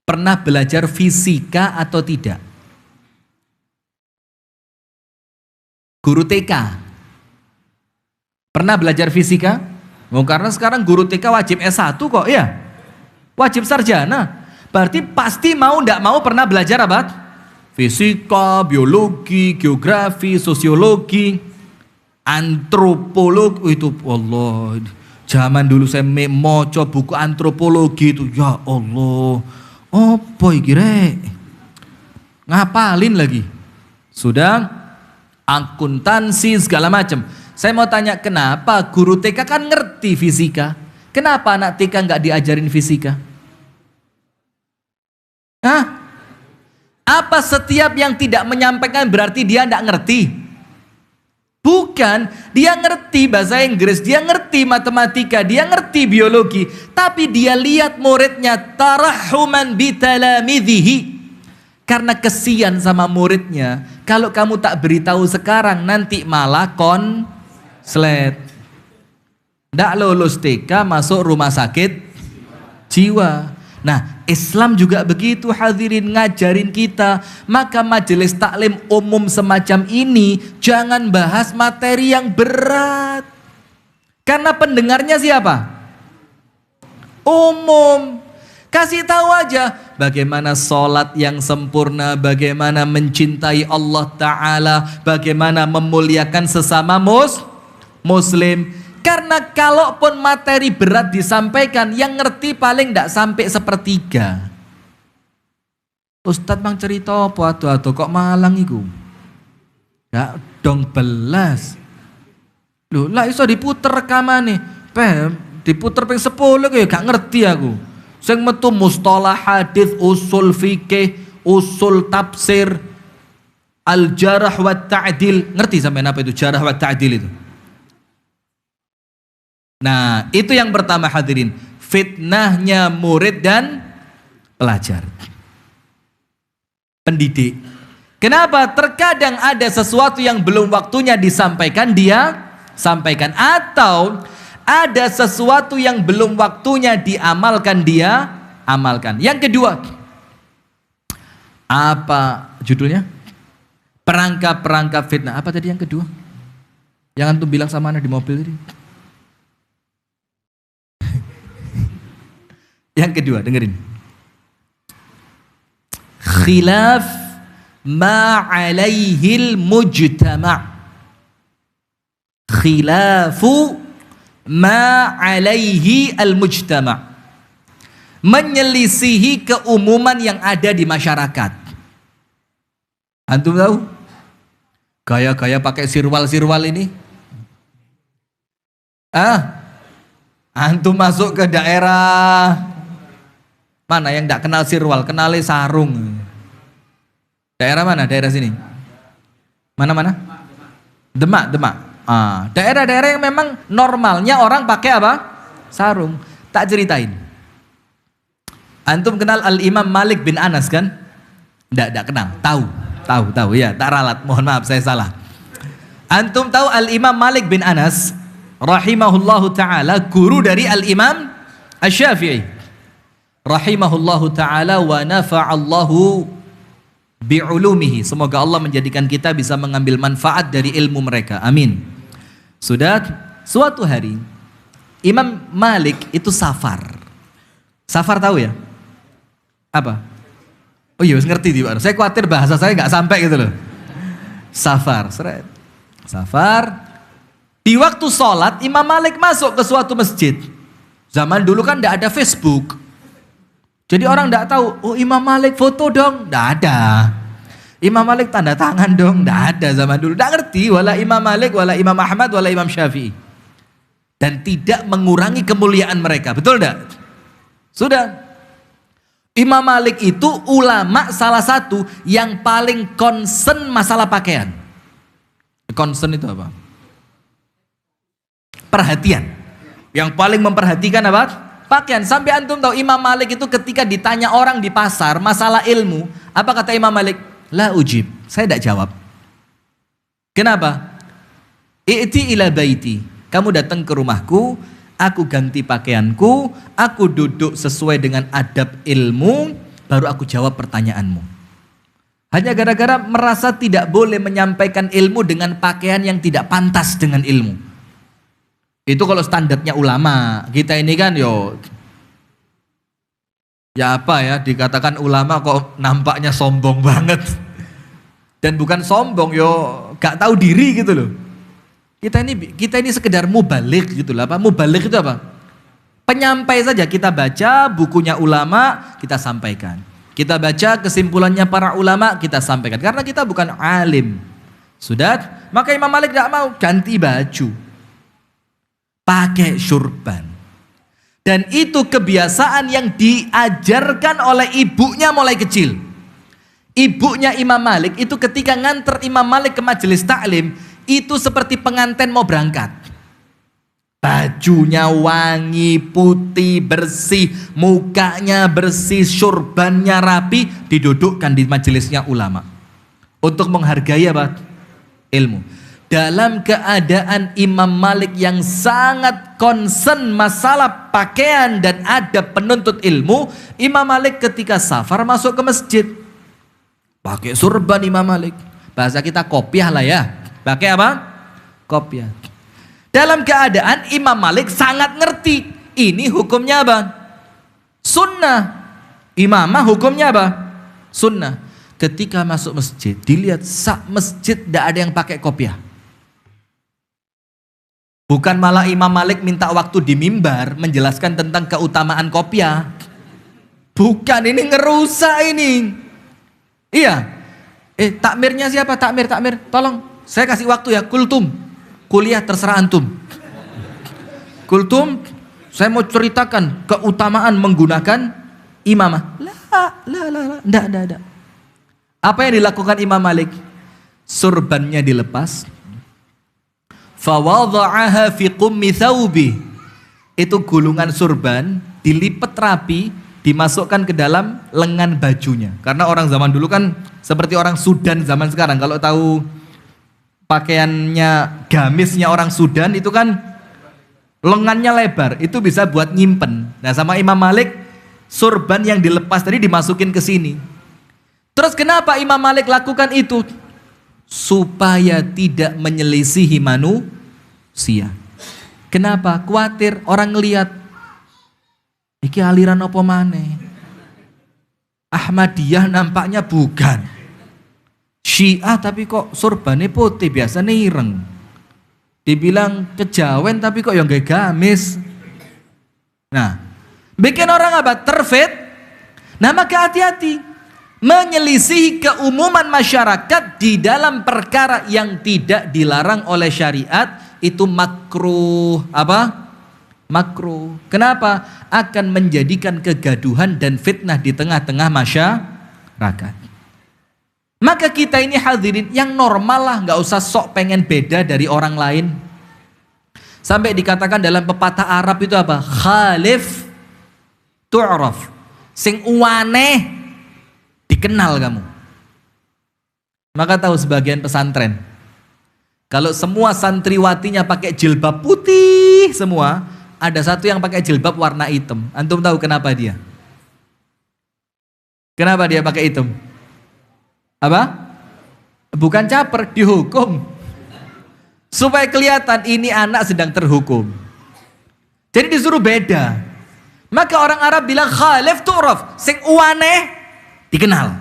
pernah belajar fisika atau tidak? Guru TK pernah belajar fisika? Oh, karena sekarang guru TK wajib S1 kok ya, wajib sarjana. Berarti pasti mau ndak mau pernah belajar apa? Fisika, biologi, geografi, sosiologi, antropologi. Itu Allah, zaman dulu saya moco buku antropologi itu, ya Allah, apa iki rek? Ngapalin lagi. Sudah akuntansi segala macam. Saya mau tanya, kenapa guru TK kan ngerti fisika? Kenapa anak TK nggak diajarin fisika? Hah? Apa setiap yang tidak menyampaikan berarti dia nggak ngerti? Bukan, dia ngerti bahasa Inggris, dia ngerti matematika, dia ngerti biologi, tapi dia lihat muridnya tarahuman bitalamidhihi. Karena kesian sama muridnya, kalau kamu tak beritahu sekarang nanti malah konslet. Ndak lulus TK masuk rumah sakit jiwa. Nah, Islam juga begitu hadirin, ngajarin kita. Maka majelis taklim umum semacam ini jangan bahas materi yang berat. Karena pendengarnya siapa? Umum. Kasih tahu aja bagaimana sholat yang sempurna, bagaimana mencintai Allah Ta'ala, bagaimana memuliakan sesama muslim. Karena kalaupun materi berat disampaikan, yang ngerti paling tidak sampai sepertiga. Ustadz mang cerita apa adu kok malang iku? Gak dong belas. Loh, lah iso diputer rekamane. Diputer ping 10 ya gak ngerti aku. Sing metu mustalah hadis, usul fikih, usul tafsir, al-jarh wa ta'dil. Ngerti sampean apa itu jarh wa ta'dil itu? Nah, itu yang pertama hadirin, fitnahnya murid dan pelajar, pendidik. Kenapa? Terkadang ada sesuatu yang belum waktunya disampaikan, dia sampaikan, atau ada sesuatu yang belum waktunya diamalkan, dia amalkan. Yang kedua, apa judulnya? Perangkap-perangkap fitnah. Apa tadi yang kedua? Jangan tuh bilang sama anak di mobil tadi. Yang kedua, dengerin. Khilaf ma alaihil mujtama'. Khilafu ma alaihi al-mujtama'. Menyelisihi keumuman yang ada di masyarakat. Antum tahu? Gaya-gaya pakai sirwal-sirwal ini. Antum masuk ke daerah mana yang tidak kenal sirwal, kenali sarung. Daerah mana? Daerah sini. Mana? Demak. Daerah-daerah yang memang normalnya orang pakai apa? Sarung. Tak ceritain. Antum kenal Al-Imam Malik bin Anas kan? Tidak kenal. Tahu ya. Tak ralat. Mohon maaf saya salah. Antum tahu Al-Imam Malik bin Anas rahimahullahu ta'ala guru dari Al-Imam Asy-Syafi'i rahimahullahu ta'ala wa nafa'allahu bi'ulumihi. Semoga Allah menjadikan kita bisa mengambil manfaat dari ilmu mereka, amin. Sudah, suatu hari Imam Malik itu safar tahu ya? Apa? Oh iya, ngerti di mana? Saya khawatir bahasa saya nggak sampai gitu loh. Safar. Di waktu sholat Imam Malik masuk ke suatu masjid. Zaman dulu kan tidak ada Facebook. Jadi orang tidak tahu, oh Imam Malik foto dong, tidak ada. Imam Malik tanda tangan dong, tidak ada zaman dulu. Tidak ngerti, wala Imam Malik, wala Imam Ahmad, wala Imam Syafi'i. Dan tidak mengurangi kemuliaan mereka, betul tidak? Sudah. Imam Malik itu ulama salah satu yang paling concern masalah pakaian. Concern itu apa? Perhatian. Yang paling memperhatikan apa? Pakaian. Sampai antum tahu Imam Malik itu ketika ditanya orang di pasar masalah ilmu, apa kata Imam Malik? La ujib, saya tidak jawab. Kenapa? I'ti ila baiti, kamu datang ke rumahku, aku ganti pakaianku, aku duduk sesuai dengan adab ilmu, baru aku jawab pertanyaanmu. Hanya gara-gara merasa tidak boleh menyampaikan ilmu dengan pakaian yang tidak pantas dengan ilmu. Itu kalau standarnya ulama. Kita ini kan ya apa ya, dikatakan ulama kok nampaknya sombong banget. Dan bukan sombong, gak tahu diri gitu loh. Kita ini sekedar mubalik gitu loh. Apa mubalik itu apa? Penyampai saja. Kita baca bukunya ulama, kita sampaikan. Kita baca kesimpulannya para ulama, kita sampaikan. Karena kita bukan alim. Sudah, maka Imam Malik tidak mau ganti baju, pakai syurban. Dan itu kebiasaan yang diajarkan oleh ibunya mulai kecil. Ibunya Imam Malik itu ketika nganter Imam Malik ke majelis taklim, itu seperti pengantin mau berangkat. Bajunya wangi, putih, bersih, mukanya bersih, syurbannya rapi, didudukkan di majelisnya ulama. Untuk menghargai apa? Ilmu. dalam keadaan Imam Malik yang sangat concern masalah pakaian dan adab penuntut ilmu, Imam Malik ketika safar masuk ke masjid pakai surban. Imam Malik, bahasa kita kopiah lah ya, pakai apa? Kopiah. Dalam keadaan Imam Malik sangat ngerti ini hukumnya apa? Sunnah. Imamah hukumnya apa? Sunnah. Ketika masuk masjid, dilihat sak masjid tidak ada yang pakai kopiah. Bukan malah Imam Malik minta waktu di mimbar menjelaskan tentang keutamaan kopiah. Bukan, ini ngerusak ini. Iya. Takmirnya siapa? Takmir. Tolong, saya kasih waktu ya. Kultum. Kuliah terserah antum. Kultum, saya mau ceritakan keutamaan menggunakan imamah. Enggak. Apa yang dilakukan Imam Malik? Surbannya dilepas. Fawadha'aha fi qummi thawbi. Itu gulungan surban dilipat rapi, dimasukkan ke dalam lengan bajunya. Karena orang zaman dulu kan seperti orang Sudan zaman sekarang. Kalau tahu pakaiannya, gamisnya orang Sudan itu kan lengannya lebar, itu bisa buat nyimpen. Nah, sama Imam Malik, surban yang dilepas tadi dimasukin ke sini. Terus kenapa Imam Malik lakukan itu? Supaya tidak menyelisihi manusia. Kenapa? Khawatir orang ngelihat iki aliran apa maneh. Ahmadiyah nampaknya bukan. Syiah tapi kok surbannya putih, biasanya ireng. Dibilang kejawen tapi kok yang gak gamis. Nah, bikin orang apa? Terfit. Nah, maka hati-hati. Menyelisihi keumuman masyarakat di dalam perkara yang tidak dilarang oleh syariat itu makruh. Apa? Makruh. Kenapa? Akan menjadikan kegaduhan dan fitnah di tengah-tengah masyarakat. Maka kita ini hadirin yang normal lah, nggak usah sok pengen beda dari orang lain. Sampai dikatakan dalam pepatah Arab itu apa? Khalif tu'raf. Sing uaneh dikenal kamu. Maka tahu sebagian pesantren, kalau semua santriwatinya pakai jilbab putih semua, ada satu yang pakai jilbab warna hitam. Antum tahu kenapa dia? Kenapa dia pakai hitam? Apa? Bukan caper, dihukum. Supaya kelihatan ini anak sedang terhukum. Jadi disuruh beda. Maka orang Arab bilang khalif tu'raf, sing uaneh dikenal.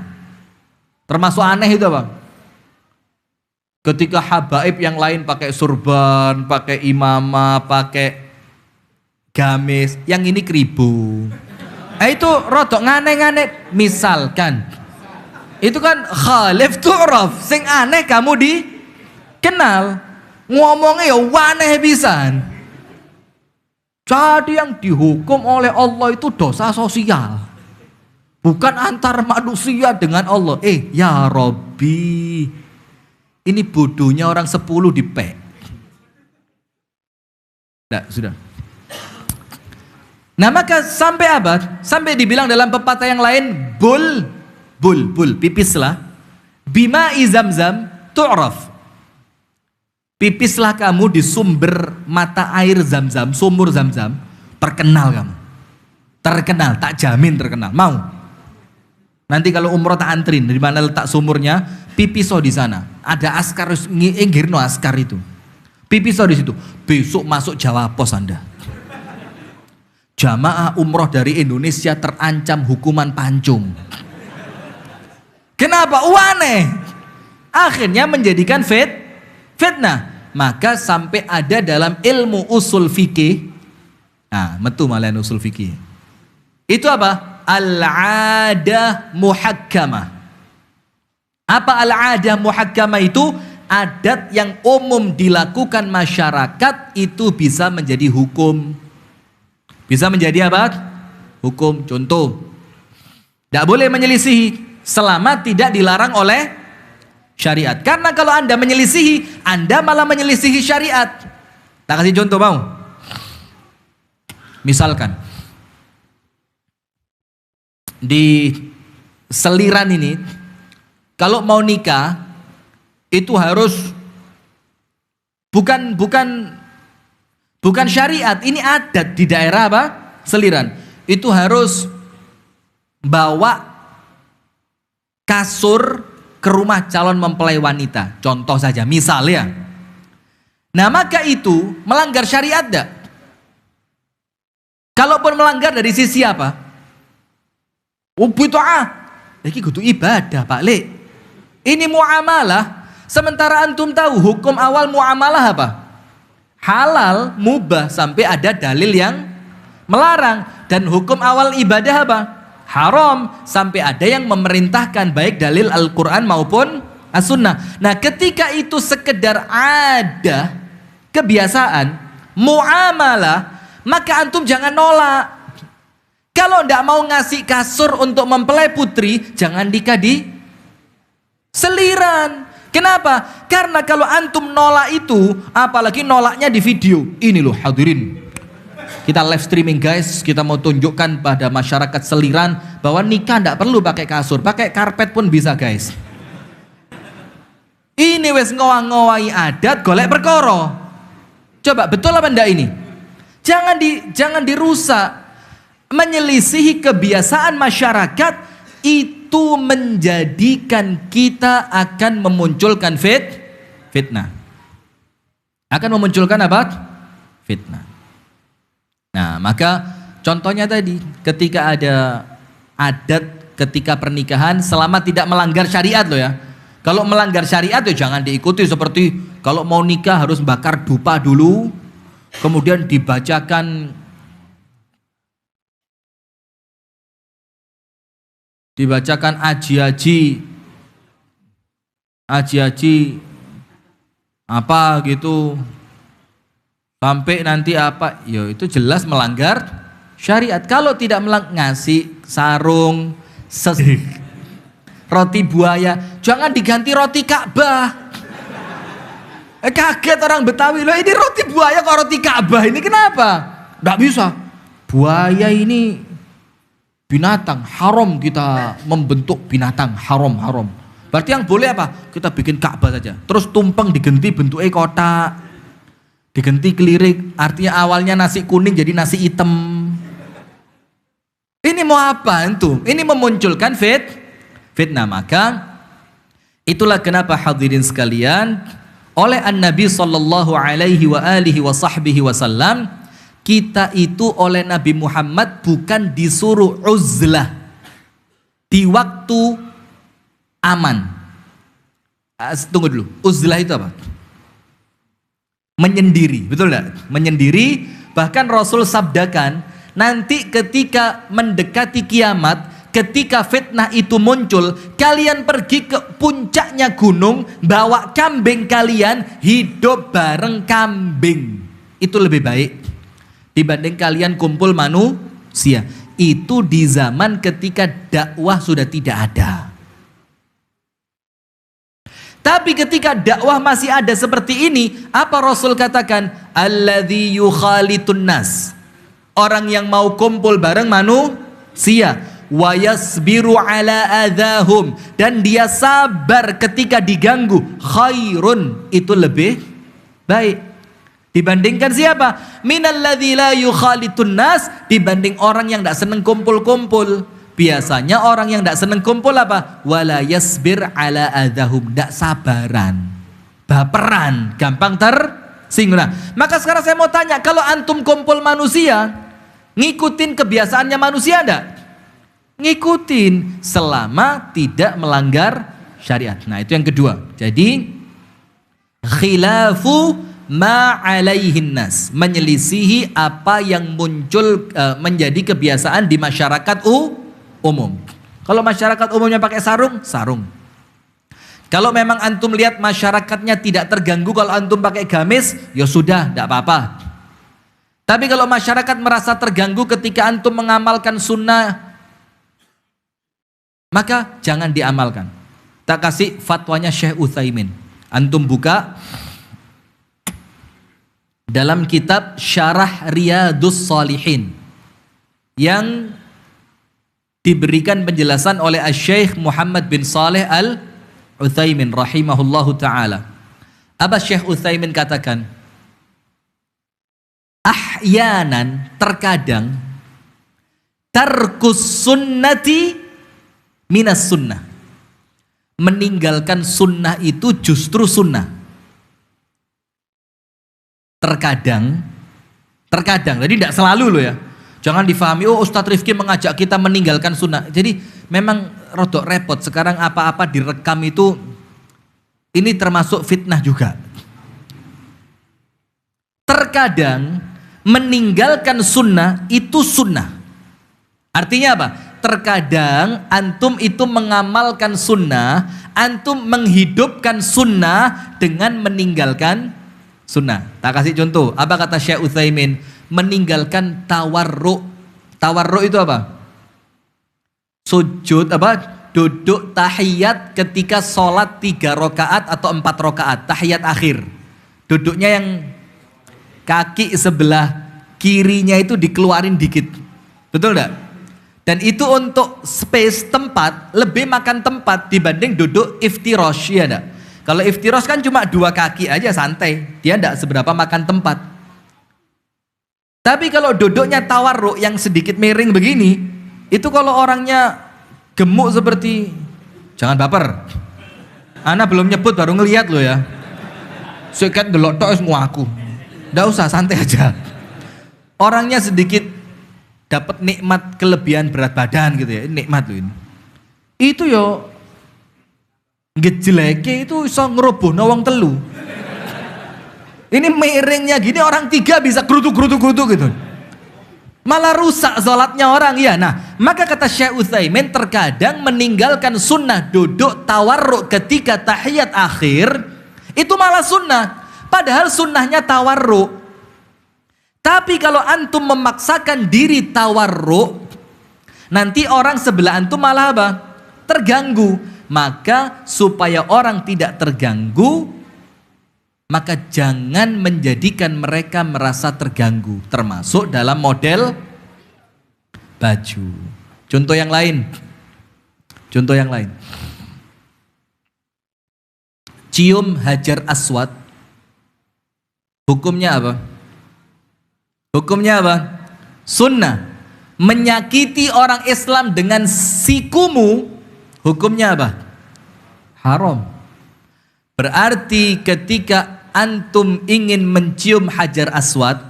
Termasuk aneh itu apa? Ketika habaib yang lain pakai surban, pakai imamah, pakai gamis, yang ini keribu. Itu rodok ngane-ngane. Misalkan itu kan khalif tu'raf, sing aneh kamu dikenal. Ngomongnya ya waneh pisan. Jadi yang dihukum oleh Allah itu dosa sosial, bukan antar manusia dengan Allah. Ya Robbi, ini bodohnya orang 10 dipek. Nah, sudah. Nah, maka sampai apa? Sampai dibilang dalam pepatah yang lain, bul, pipislah. Bima izamzam tu'raf. Pipislah kamu di sumber mata air Zam-Zam, sumur Zam-Zam, terkenal kamu. Terkenal, tak jamin terkenal. Mau? Nanti kalau umroh tak antrin, di mana letak sumurnya, pipiso di sana. Ada askar, ngirno askar itu. Pipiso di situ. Besok masuk Jawa Pos Anda. Jamaah umroh dari Indonesia terancam hukuman pancung. Kenapa? Aneh. Akhirnya menjadikan fitnah. Maka sampai ada dalam ilmu usul fikih. Nah, metu malahan usul fikih. Itu apa? Al-adah muhakkamah. Apa al-adah muhakkamah itu? Adat yang umum dilakukan masyarakat itu bisa menjadi hukum. Bisa menjadi apa? Hukum. Contoh, tidak boleh menyelisihi selama tidak dilarang oleh syariat. Karena kalau Anda menyelisihi, Anda malah menyelisihi syariat. Tak kasih contoh mau? Misalkan di Seliran ini, kalau mau nikah itu harus bukan syariat, ini adat di daerah apa? Seliran. Itu harus bawa kasur ke rumah calon mempelai wanita. Contoh saja, misalnya. Nah, maka itu melanggar syariat enggak? Kalaupun melanggar dari sisi apa? Bid'ah. Iki kudu ibadah, Pak Le. Ini muamalah. Sementara antum tahu hukum awal muamalah apa? Halal, mubah sampai ada dalil yang melarang. Dan hukum awal ibadah apa? Haram sampai ada yang memerintahkan, baik dalil Al-Quran maupun As-Sunnah. Nah, ketika itu sekedar ada kebiasaan muamalah, maka antum jangan nolak. Kalau ndak mau ngasih kasur untuk mempelai putri, jangan nikah di Seliran. Kenapa? Karena kalau antum nolak itu, apalagi nolaknya di video. Ini loh hadirin, kita live streaming guys, kita mau tunjukkan pada masyarakat Seliran bahwa nikah ndak perlu pakai kasur, pakai karpet pun bisa guys. Ini wes ngowah-ngowahi adat, golek perkara. Coba betul apa ndak ini? Jangan dirusak. Menyelisihi kebiasaan masyarakat itu menjadikan kita akan memunculkan fitnah. Akan memunculkan apa? Fitnah. Nah, maka contohnya tadi, ketika ada adat ketika pernikahan, selama tidak melanggar syariat loh ya. Kalau melanggar syariat ya jangan diikuti, seperti kalau mau nikah harus bakar dupa dulu, kemudian dibacakan aji-aji apa gitu, sampai nanti apa, ya itu jelas melanggar syariat. Kalau tidak ngasih sarung, roti buaya, jangan diganti roti Ka'bah. Kaget orang Betawi, loh ini roti buaya kok roti Ka'bah, ini kenapa? Nggak bisa, buaya ini binatang, haram kita membentuk binatang, haram. Berarti yang boleh apa? Kita bikin Ka'bah saja. Terus tumpeng diganti bentuknya kotak, diganti kelirik, artinya awalnya nasi kuning jadi nasi hitam. Ini mau apa antum? Ini memunculkan fitnah. Maka itulah kenapa hadirin sekalian, oleh An-Nabi sallallahu alaihi wa alihi wa sahbihi wasallam, kita itu oleh Nabi Muhammad bukan disuruh uzlah di waktu aman. Tunggu dulu, uzlah itu apa? Menyendiri, betul enggak? Menyendiri, bahkan Rasul sabdakan, nanti ketika mendekati kiamat, ketika fitnah itu muncul, kalian pergi ke puncaknya gunung, bawa kambing kalian, hidup bareng kambing. Itu lebih baik dibanding kalian kumpul manusia. Itu di zaman ketika dakwah sudah tidak ada. Tapi ketika dakwah masih ada seperti ini, apa Rasul katakan? Alladzi yukhalitun nas. Orang yang mau kumpul bareng manusia, wa yasbiru ala adahum, dan dia sabar ketika diganggu, khairun, itu lebih baik dibandingkan siapa? Minalladzi la yukhalitun nas, dibanding orang yang tidak senang kumpul-kumpul. Biasanya orang yang tidak senang kumpul apa? Wala yasbir ala adahum, tidak sabaran, baperan, gampang tersinggung. Nah, maka sekarang saya mau tanya, kalau antum kumpul manusia, ngikutin kebiasaannya manusia enggak? Ngikutin selama tidak melanggar syariat. Nah, itu yang kedua. Jadi khilafu ma alaihin nas, menyelisihi apa yang muncul menjadi kebiasaan di masyarakat umum. Kalau masyarakat umumnya pakai sarung. Kalau memang antum lihat masyarakatnya tidak terganggu kalau antum pakai gamis, ya sudah, tidak apa-apa. Tapi kalau masyarakat merasa terganggu ketika antum mengamalkan sunnah, maka jangan diamalkan. Tak kasih fatwanya Syekh Utsaimin. Antum buka dalam kitab Syarah Riyadus Shalihin yang diberikan penjelasan oleh Syekh Muhammad bin Saleh Al-Utsaimin rahimahullahu taala. Apa Syekh Utsaimin katakan? Ahyanan, terkadang, tarkus sunnati minas sunnah. Meninggalkan sunnah itu justru sunnah. Terkadang, jadi tidak selalu loh ya. Jangan difahami, oh Ustadz Rifki mengajak kita meninggalkan sunnah. Jadi memang rodok repot. Sekarang apa-apa direkam itu, ini termasuk fitnah juga. Terkadang meninggalkan sunnah itu sunnah. Artinya apa? Terkadang antum itu mengamalkan sunnah, antum menghidupkan sunnah dengan meninggalkan sunnah. Tak kasih contoh. Apa kata Syekh Utsaimin? Meninggalkan tawarruk. Tawarruk itu apa? Sujud apa? Duduk tahiyat ketika sholat 3 rakaat atau 4 rakaat. Tahiyat akhir. Duduknya yang kaki sebelah kirinya itu dikeluarin dikit. Betul enggak? Dan itu untuk space tempat, lebih makan tempat dibanding duduk iftirosh, ya enggak? Kalau iftirosh kan cuma 2 kaki aja santai, dia enggak seberapa makan tempat. Tapi kalau duduknya tawarruk yang sedikit miring begini, itu kalau orangnya gemuk seperti, jangan baper. Ana belum nyebut baru ngelihat lo ya. Sekat delok tok wis ngaku. Enggak usah, santai aja. Orangnya sedikit dapat nikmat kelebihan berat badan gitu ya, nikmat loh ini. Itu yo ngejeleke itu iso ngerobohno wong telu. Ini miringnya gini orang 3 bisa gerutu gitu. Malah rusak sholatnya orang ya. Nah, maka kata Syekh Utsaimin, terkadang meninggalkan sunnah duduk tawarruk ketika tahiyat akhir itu malah sunnah. Padahal sunnahnya tawarruk. Tapi kalau antum memaksakan diri tawarruk, nanti orang sebelah antum malah apa? Terganggu. Maka supaya orang tidak terganggu, maka jangan menjadikan mereka merasa terganggu, termasuk dalam model baju. Contoh yang lain. Cium Hajar Aswad. Hukumnya apa? Sunnah. Menyakiti orang Islam dengan sikumu, hukumnya apa? Haram. Berarti ketika antum ingin mencium Hajar Aswad,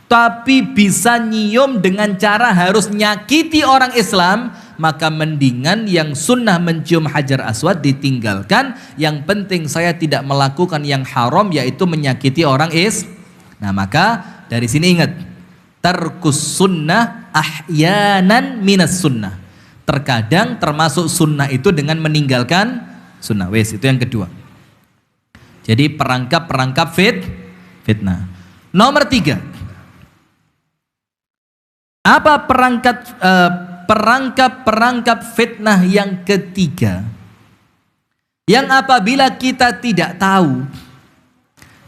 tapi bisa nyium dengan cara harus nyakiti orang Islam, maka mendingan yang sunnah mencium Hajar Aswad ditinggalkan. Yang penting saya tidak melakukan yang haram, yaitu menyakiti orang Islam. Nah, maka dari sini ingat, tarkus sunnah ahyanan minas sunnah. Terkadang termasuk sunnah itu dengan meninggalkan sunnah. Wes, itu yang kedua. Jadi perangkap fitnah. Nomor 3. Apa perangkap fitnah yang ketiga? Yang apabila kita tidak tahu,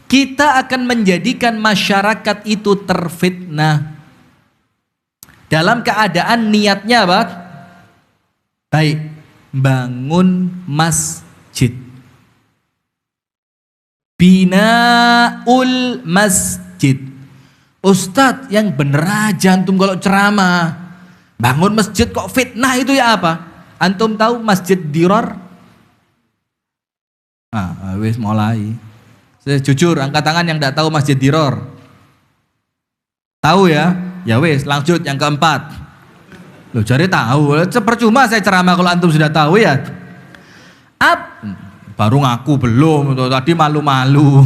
kita akan menjadikan masyarakat itu terfitnah. Dalam keadaan niatnya apa? Baik, bangun masjid. Binaul masjid. Ustadz, yang bener aja antum kalau ceramah. Bangun masjid kok fitnah, itu ya apa? Antum tahu Masjid Dirar? Wis mulai. Saya jujur, angkat tangan yang tidak tahu Masjid Dirar. Tahu ya? Ya wis, lanjut yang keempat. Loh, cari tahu. Percuma saya ceramah kalau antum sudah tahu ya. Baru ngaku belum, tadi malu-malu.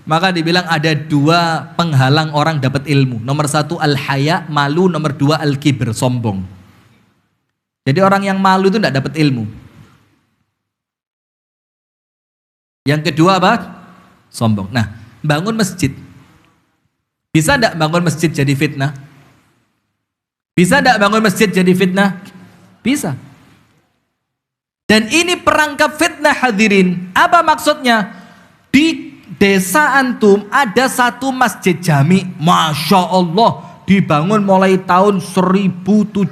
Maka dibilang ada 2 penghalang orang dapat ilmu. Nomor 1 al-haya, malu. Nomor 2 al-kibr, sombong. Jadi orang yang malu itu tidak dapat ilmu. Yang kedua apa? Sombong. Nah, bangun masjid. Bisa tidak bangun masjid jadi fitnah? Bisa tidak bangun masjid jadi fitnah? Bisa. Dan ini perangkap fitnah, hadirin. Apa maksudnya? Di desa antum ada 1 masjid jami, Masya Allah, dibangun mulai tahun 1709.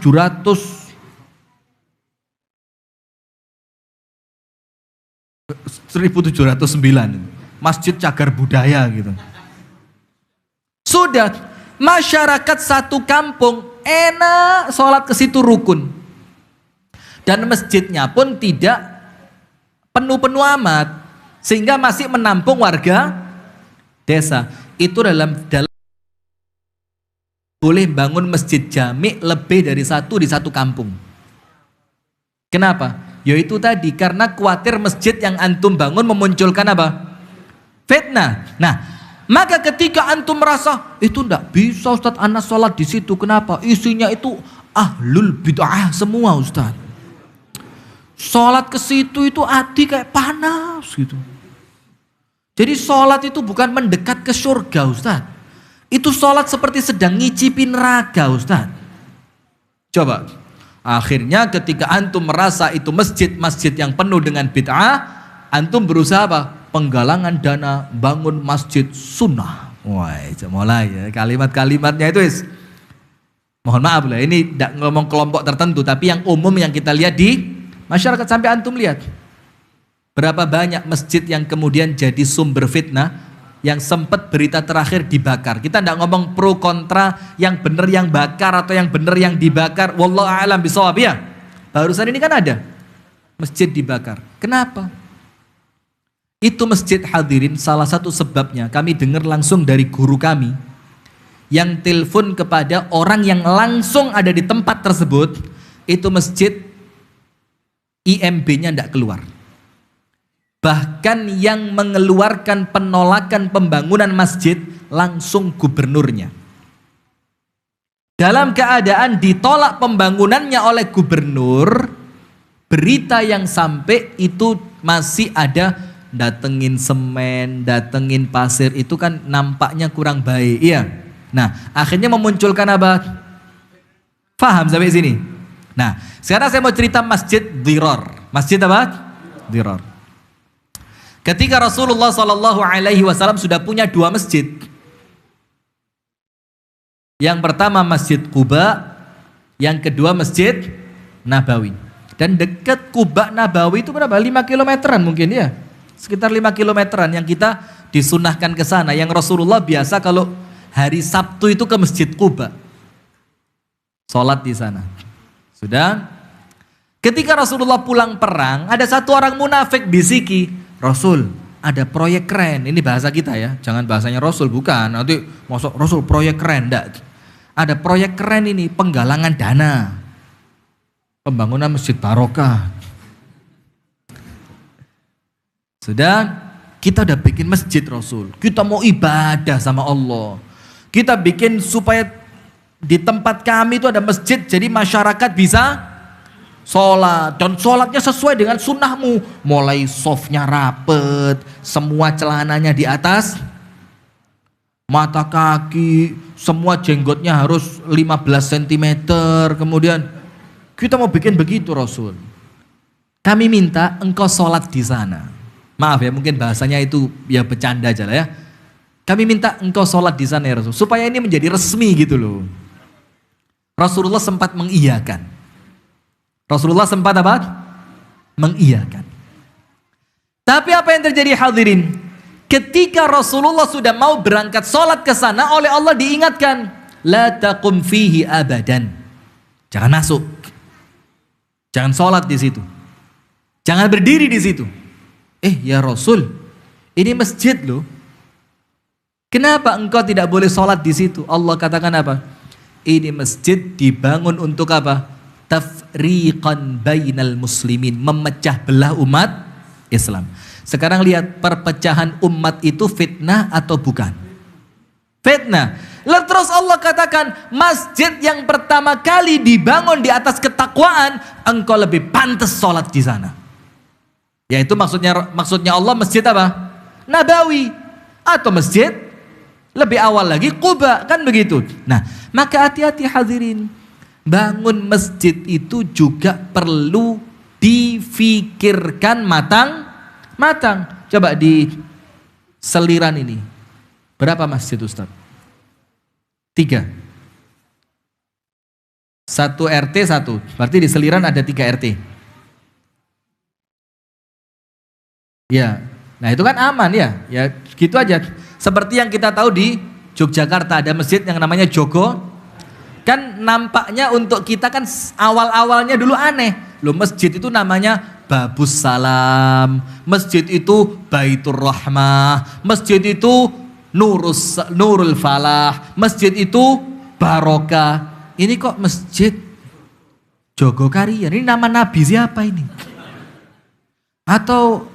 masjid cagar budaya gitu. Sudah, masyarakat satu kampung enak sholat ke situ rukun. Dan masjidnya pun tidak penuh-penuh amat, sehingga masih menampung warga desa. Itu dalam boleh bangun masjid jami lebih dari satu di satu kampung. Kenapa? Yaitu tadi, karena khawatir masjid yang antum bangun memunculkan apa? Fitnah. Nah, maka ketika antum merasa itu enggak bisa Ustadz anak sholat di situ, kenapa? Isinya itu ahlul bid'ah semua Ustadz. Sholat ke situ itu hati kayak panas gitu. Jadi sholat itu bukan mendekat ke surga Ustadz. Itu sholat seperti sedang ngicipi neraka Ustadz. Coba. Akhirnya ketika antum merasa itu masjid-masjid yang penuh dengan bid'ah, antum berusaha apa? Penggalangan dana bangun masjid sunnah. Wah, mulai ya kalimat-kalimatnya itu mohon maaf lah, ini tidak ngomong kelompok tertentu, tapi yang umum yang kita lihat di masyarakat. Sampai antum lihat berapa banyak masjid yang kemudian jadi sumber fitnah, yang sempat berita terakhir dibakar. Kita tidak ngomong pro kontra, yang benar yang bakar atau yang benar yang dibakar. Wallahu a'lam bishawab ya. Barusan ini kan ada masjid dibakar. Kenapa? Itu masjid hadirin, salah satu sebabnya kami dengar langsung dari guru kami yang telepon kepada orang yang langsung ada di tempat tersebut. Itu masjid IMB-nya tidak keluar. Bahkan yang mengeluarkan penolakan pembangunan masjid langsung gubernurnya. Dalam keadaan ditolak pembangunannya oleh gubernur, berita yang sampai itu masih ada datengin semen, datengin pasir, itu kan nampaknya kurang baik. Iya. Nah, akhirnya memunculkan apa? Faham sampai sini? Nah, sekarang saya mau cerita masjid Dirar. Masjid apa? Dirar. Ketika Rasulullah SAW sudah punya dua masjid. Yang pertama Masjid Quba, yang kedua Masjid Nabawi. Dan dekat Quba Nabawi itu berapa? 5 kilometeran mungkin ya. Sekitar 5 kilometeran yang kita disunahkan ke sana. Yang Rasulullah biasa kalau hari Sabtu itu ke Masjid Quba. Sholat di sana. Sudah. Ketika Rasulullah pulang perang, ada satu orang munafik bisiki, Rasul, ada proyek keren. Ini bahasa kita ya, jangan bahasanya Rasul, bukan. Nanti masuk Rasul proyek keren, enggak. Ada proyek keren ini, penggalangan dana, pembangunan Masjid Barokah. Sudah, kita udah bikin masjid Rasul. Kita mau ibadah sama Allah. Kita bikin supaya di tempat kami itu ada masjid, jadi masyarakat bisa sholat, dan sholatnya sesuai dengan sunnahmu, mulai softnya rapet, semua celananya di atas mata kaki, semua jenggotnya harus 15 cm. Kemudian kita mau bikin begitu Rasul. Kami minta engkau sholat di sana. Maaf ya, mungkin bahasanya itu ya bercanda aja lah ya. Kami minta engkau sholat di sana ya Rasul, supaya ini menjadi resmi gitu loh. Rasulullah sempat mengiyakan. Rasulullah sempat apa? Mengiyakan. Tapi apa yang terjadi hadirin? Ketika Rasulullah sudah mau berangkat sholat ke sana, oleh Allah diingatkan, la taqum fihi abadan. Jangan masuk. Jangan sholat di situ. Jangan berdiri di situ. Ya Rasul, ini masjid loh. Kenapa engkau tidak boleh sholat di situ? Allah katakan apa? Ini masjid dibangun untuk apa? Tafriqan bainal muslimin, memecah belah umat Islam. Sekarang lihat, perpecahan umat itu fitnah atau bukan? Fitnah. Lalu terus Allah katakan, masjid yang pertama kali dibangun di atas ketakwaan, engkau lebih pantas sholat di sana. Yaitu maksudnya Allah masjid apa? Nabawi. Atau masjid lebih awal lagi Quba, kan begitu. Nah, maka hati-hati hadirin. Bangun masjid itu juga perlu difikirkan matang. Coba di Seliran ini, berapa masjid Ustaz? 3. 1 RT 1. Berarti di Seliran ada 3 RT. Ya, Nah itu kan aman ya, ya gitu aja. Seperti yang kita tahu di Yogyakarta ada masjid yang namanya Jogo. Kan nampaknya untuk kita kan awal-awalnya dulu aneh. Loh masjid itu namanya Babus Salam, masjid itu Baitur Rahmah, masjid itu Nurul Falah, masjid itu Barokah. Ini kok masjid Jogokarian? Ini nama nabi siapa ini? Atau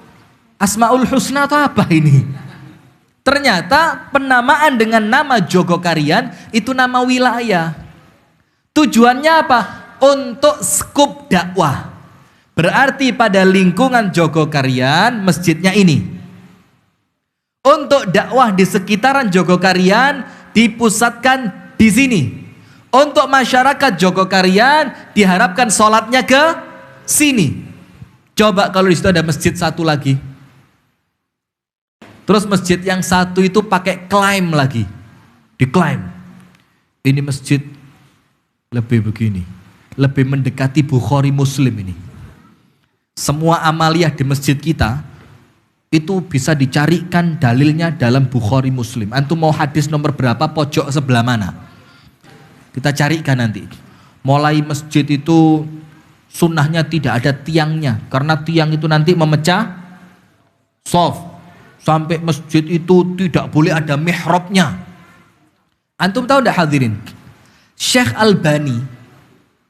Asmaul Husna atau apa ini? Ternyata penamaan dengan nama Jogokarian itu nama wilayah. Tujuannya apa? Untuk skup dakwah. Berarti pada lingkungan Jogokarian masjidnya ini. Untuk dakwah di sekitaran Jogokarian dipusatkan di sini. Untuk masyarakat Jogokarian diharapkan sholatnya ke sini. Coba kalau di situ ada masjid satu lagi. Terus masjid yang satu itu pakai klaim lagi. Diklaim. Ini masjid lebih begini. Lebih mendekati Bukhari Muslim ini. Semua amaliyah di masjid kita itu bisa dicarikan dalilnya dalam Bukhari Muslim. Antum mau hadis nomor berapa, pojok sebelah mana? Kita carikan nanti. Mulai masjid itu sunnahnya tidak ada tiangnya. Karena tiang itu nanti memecah shaf. Sampai masjid itu tidak boleh ada mihrabnya. Antum tahu tidak hadirin? Syekh Albani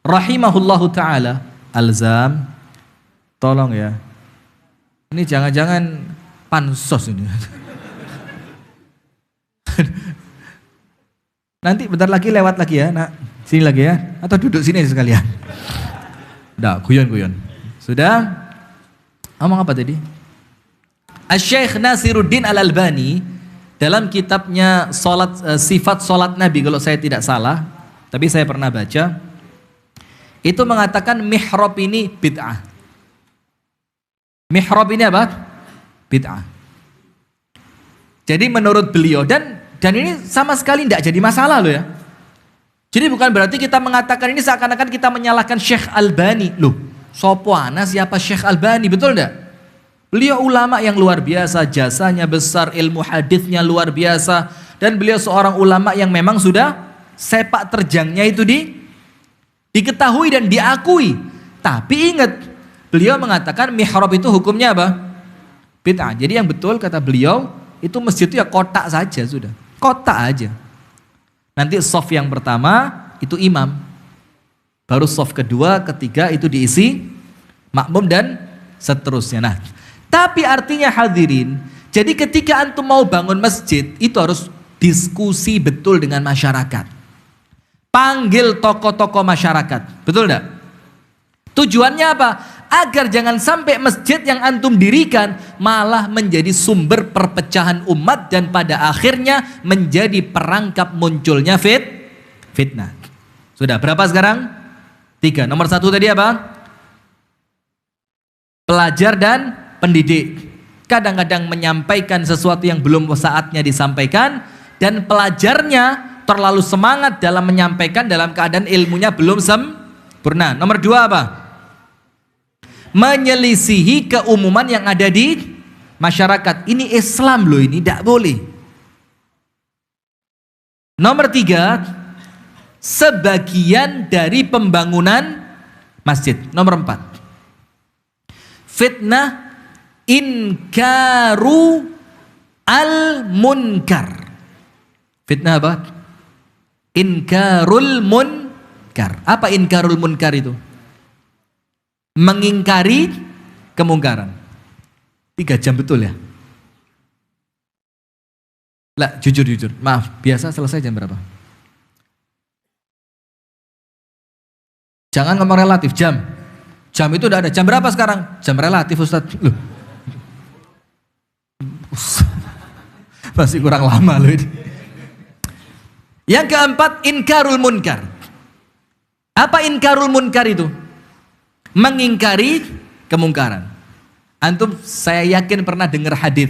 rahimahullahu ta'ala, Alzam, tolong ya. Ini jangan-jangan pansos ini. Nanti bentar lagi lewat lagi ya, nak. Sini lagi ya. Atau duduk sini sekalian. Udah, guyon-guyon. Sudah? Ngomong apa tadi? Syekh Nasiruddin Al-Albani dalam kitabnya sifat salat Nabi kalau saya tidak salah, tapi saya pernah baca, itu mengatakan mihrab ini bid'ah. Mihrab ini apa? Bid'ah. Jadi menurut beliau dan ini sama sekali tidak jadi masalah loh ya. Jadi bukan berarti kita mengatakan ini seakan-akan kita menyalahkan Syekh Albani. Loh, sopo ana siapa Syekh Albani, betul enggak? Beliau ulama yang luar biasa, jasanya besar, ilmu hadisnya luar biasa, dan beliau seorang ulama yang memang sudah sepak terjangnya itu diketahui dan diakui. Tapi ingat, beliau mengatakan mihrab itu hukumnya apa? Bid'ah. Jadi yang betul kata beliau, itu masjid itu ya kotak saja sudah. Kotak aja. Nanti shaf yang pertama itu imam. Baru shaf kedua, ketiga itu diisi makmum dan seterusnya. Nah, tapi artinya hadirin, jadi ketika antum mau bangun masjid, itu harus diskusi betul dengan masyarakat. Panggil tokoh-tokoh masyarakat, betul enggak? Tujuannya apa? Agar jangan sampai masjid yang antum dirikan malah menjadi sumber perpecahan umat dan pada akhirnya menjadi perangkap munculnya fitnah. Sudah berapa sekarang? 3. Nomor 1 tadi apa? Pelajar dan pendidik. Kadang-kadang menyampaikan sesuatu yang belum saatnya disampaikan dan pelajarnya terlalu semangat dalam menyampaikan dalam keadaan ilmunya belum sempurna. Nomor 2 apa? Menyelisihi keumuman yang ada di masyarakat. Ini Islam loh, ini tidak boleh. Nomor 3, sebagian dari pembangunan masjid. Nomor 4, fitnah inkaru al-munkar. Fitnah apa? Inkarul munkar. Apa inkarul munkar itu? Mengingkari kemungkaran. 3 jam betul ya? Lah, jujur. Maaf, biasa selesai jam berapa? Jangan ngomong relatif, jam. Jam itu udah ada. Jam berapa sekarang? Jam relatif, Ustaz. Loh. Masih kurang lama loh ini. Yang keempat, inkarul munkar. Apa inkarul munkar itu? Mengingkari kemungkaran. Antum saya yakin pernah dengar hadis,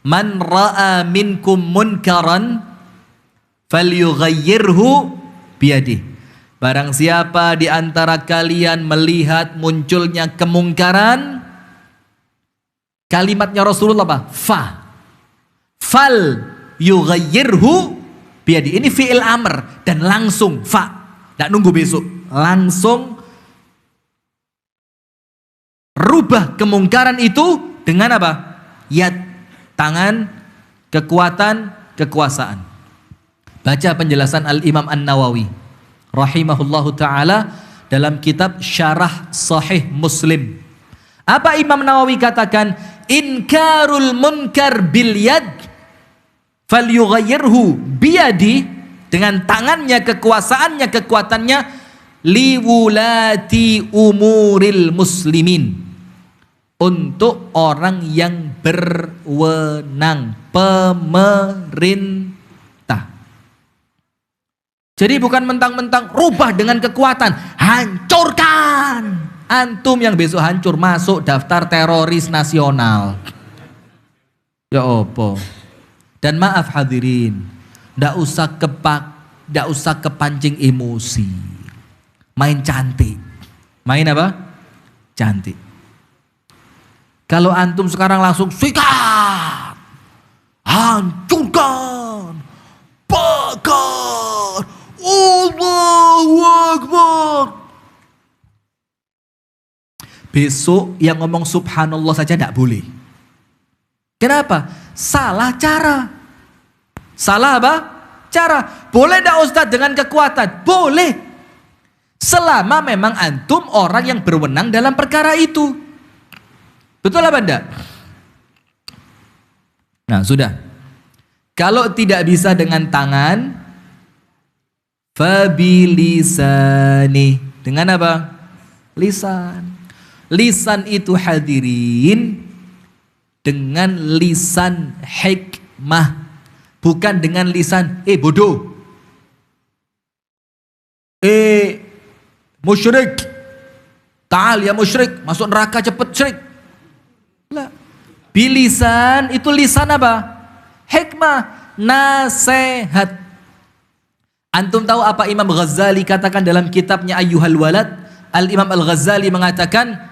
man ra'a minkum munkaran falyughayyirhu biyadihi. Barang siapa di antara kalian melihat munculnya kemungkaran, Kalimatnya Rasulullah apa? Fal yughayyirhu biyadi. Ini fi'il amr dan langsung Tidak nunggu besok. Langsung rubah kemungkaran itu dengan apa? Yad, tangan, kekuatan, kekuasaan. Baca penjelasan Al-Imam An-Nawawi rahimahullahu ta'ala dalam kitab Syarah Sahih Muslim. Apa Imam Nawawi katakan? Inkarul munkar bil yad falyughayyirhu biyadi, dengan tangannya, kekuasaannya, kekuatannya, liwulati umuril muslimin, untuk orang yang berwenang, pemerintah. Jadi bukan mentang-mentang rubah dengan kekuatan, hancurkan. Antum yang besok hancur masuk daftar teroris nasional. Ya opo. Dan maaf hadirin, ndak usah kepancing emosi. Main cantik. Main apa? Cantik. Kalau antum sekarang langsung sikat, hancurkan, bakar, Allahu Akbar. Besok yang ngomong subhanallah saja tidak boleh. Kenapa? Salah cara. Salah apa? Cara. Boleh tidak Ustadz dengan kekuatan? Boleh. Selama memang antum orang yang berwenang dalam perkara itu. Betul apa enggak? Nah sudah. Kalau tidak bisa dengan tangan, fabilisani. Dengan apa? Lisan. Lisan itu hadirin dengan lisan hikmah, bukan dengan lisan bodoh, musyrik, ta'al ya musyrik, masuk neraka cepet syrik. Lah, bilisan itu lisan apa? Hikmah, nasihat. Antum tahu apa Imam Ghazali katakan dalam kitabnya Ayyuhal Walad? Al-Imam Al-Ghazali mengatakan,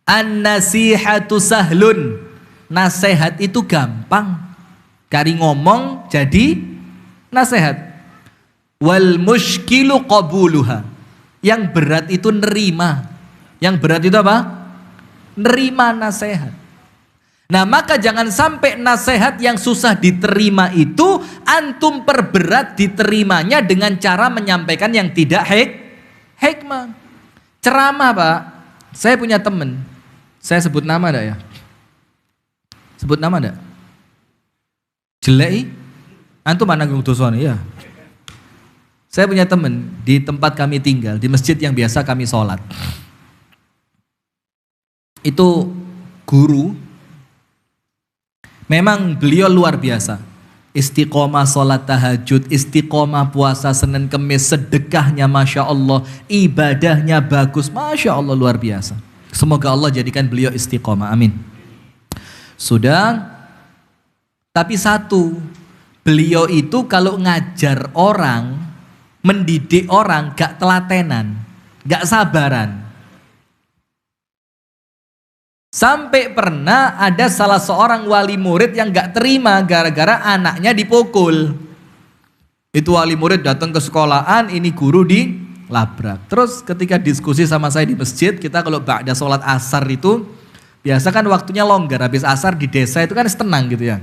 an-nasihatu sahlun. Nasihat itu gampang. Kari ngomong jadi nasihat. Wal mushkilu qabuluha. Yang berat itu nerima. Yang berat itu apa? Nerima nasihat. Nah maka jangan sampai nasihat yang susah diterima itu antum perberat diterimanya dengan cara menyampaikan yang tidak hikmah. Ceramah Pak. Saya punya teman. Saya sebut nama enggak ya? Sebut nama enggak? Jelek? Antum mana ngutosone ya? Saya punya teman di tempat kami tinggal, di masjid yang biasa kami sholat. Itu guru. Memang beliau luar biasa. Istiqomah sholat tahajud, istiqomah puasa Senin Kemis, sedekahnya Masya Allah, ibadahnya bagus, Masya Allah luar biasa. Semoga Allah jadikan beliau istiqomah, amin. Sudah, tapi satu, beliau itu kalau ngajar orang, mendidik orang gak telatenan, gak sabaran. Sampai pernah ada salah seorang wali murid yang gak terima gara-gara anaknya dipukul. Itu wali murid datang ke sekolahan, ini guru dilabrak. Terus ketika diskusi sama saya di masjid, kita kalau ba'da sholat asar itu, biasa kan waktunya longgar, habis asar di desa itu kan tenang gitu ya.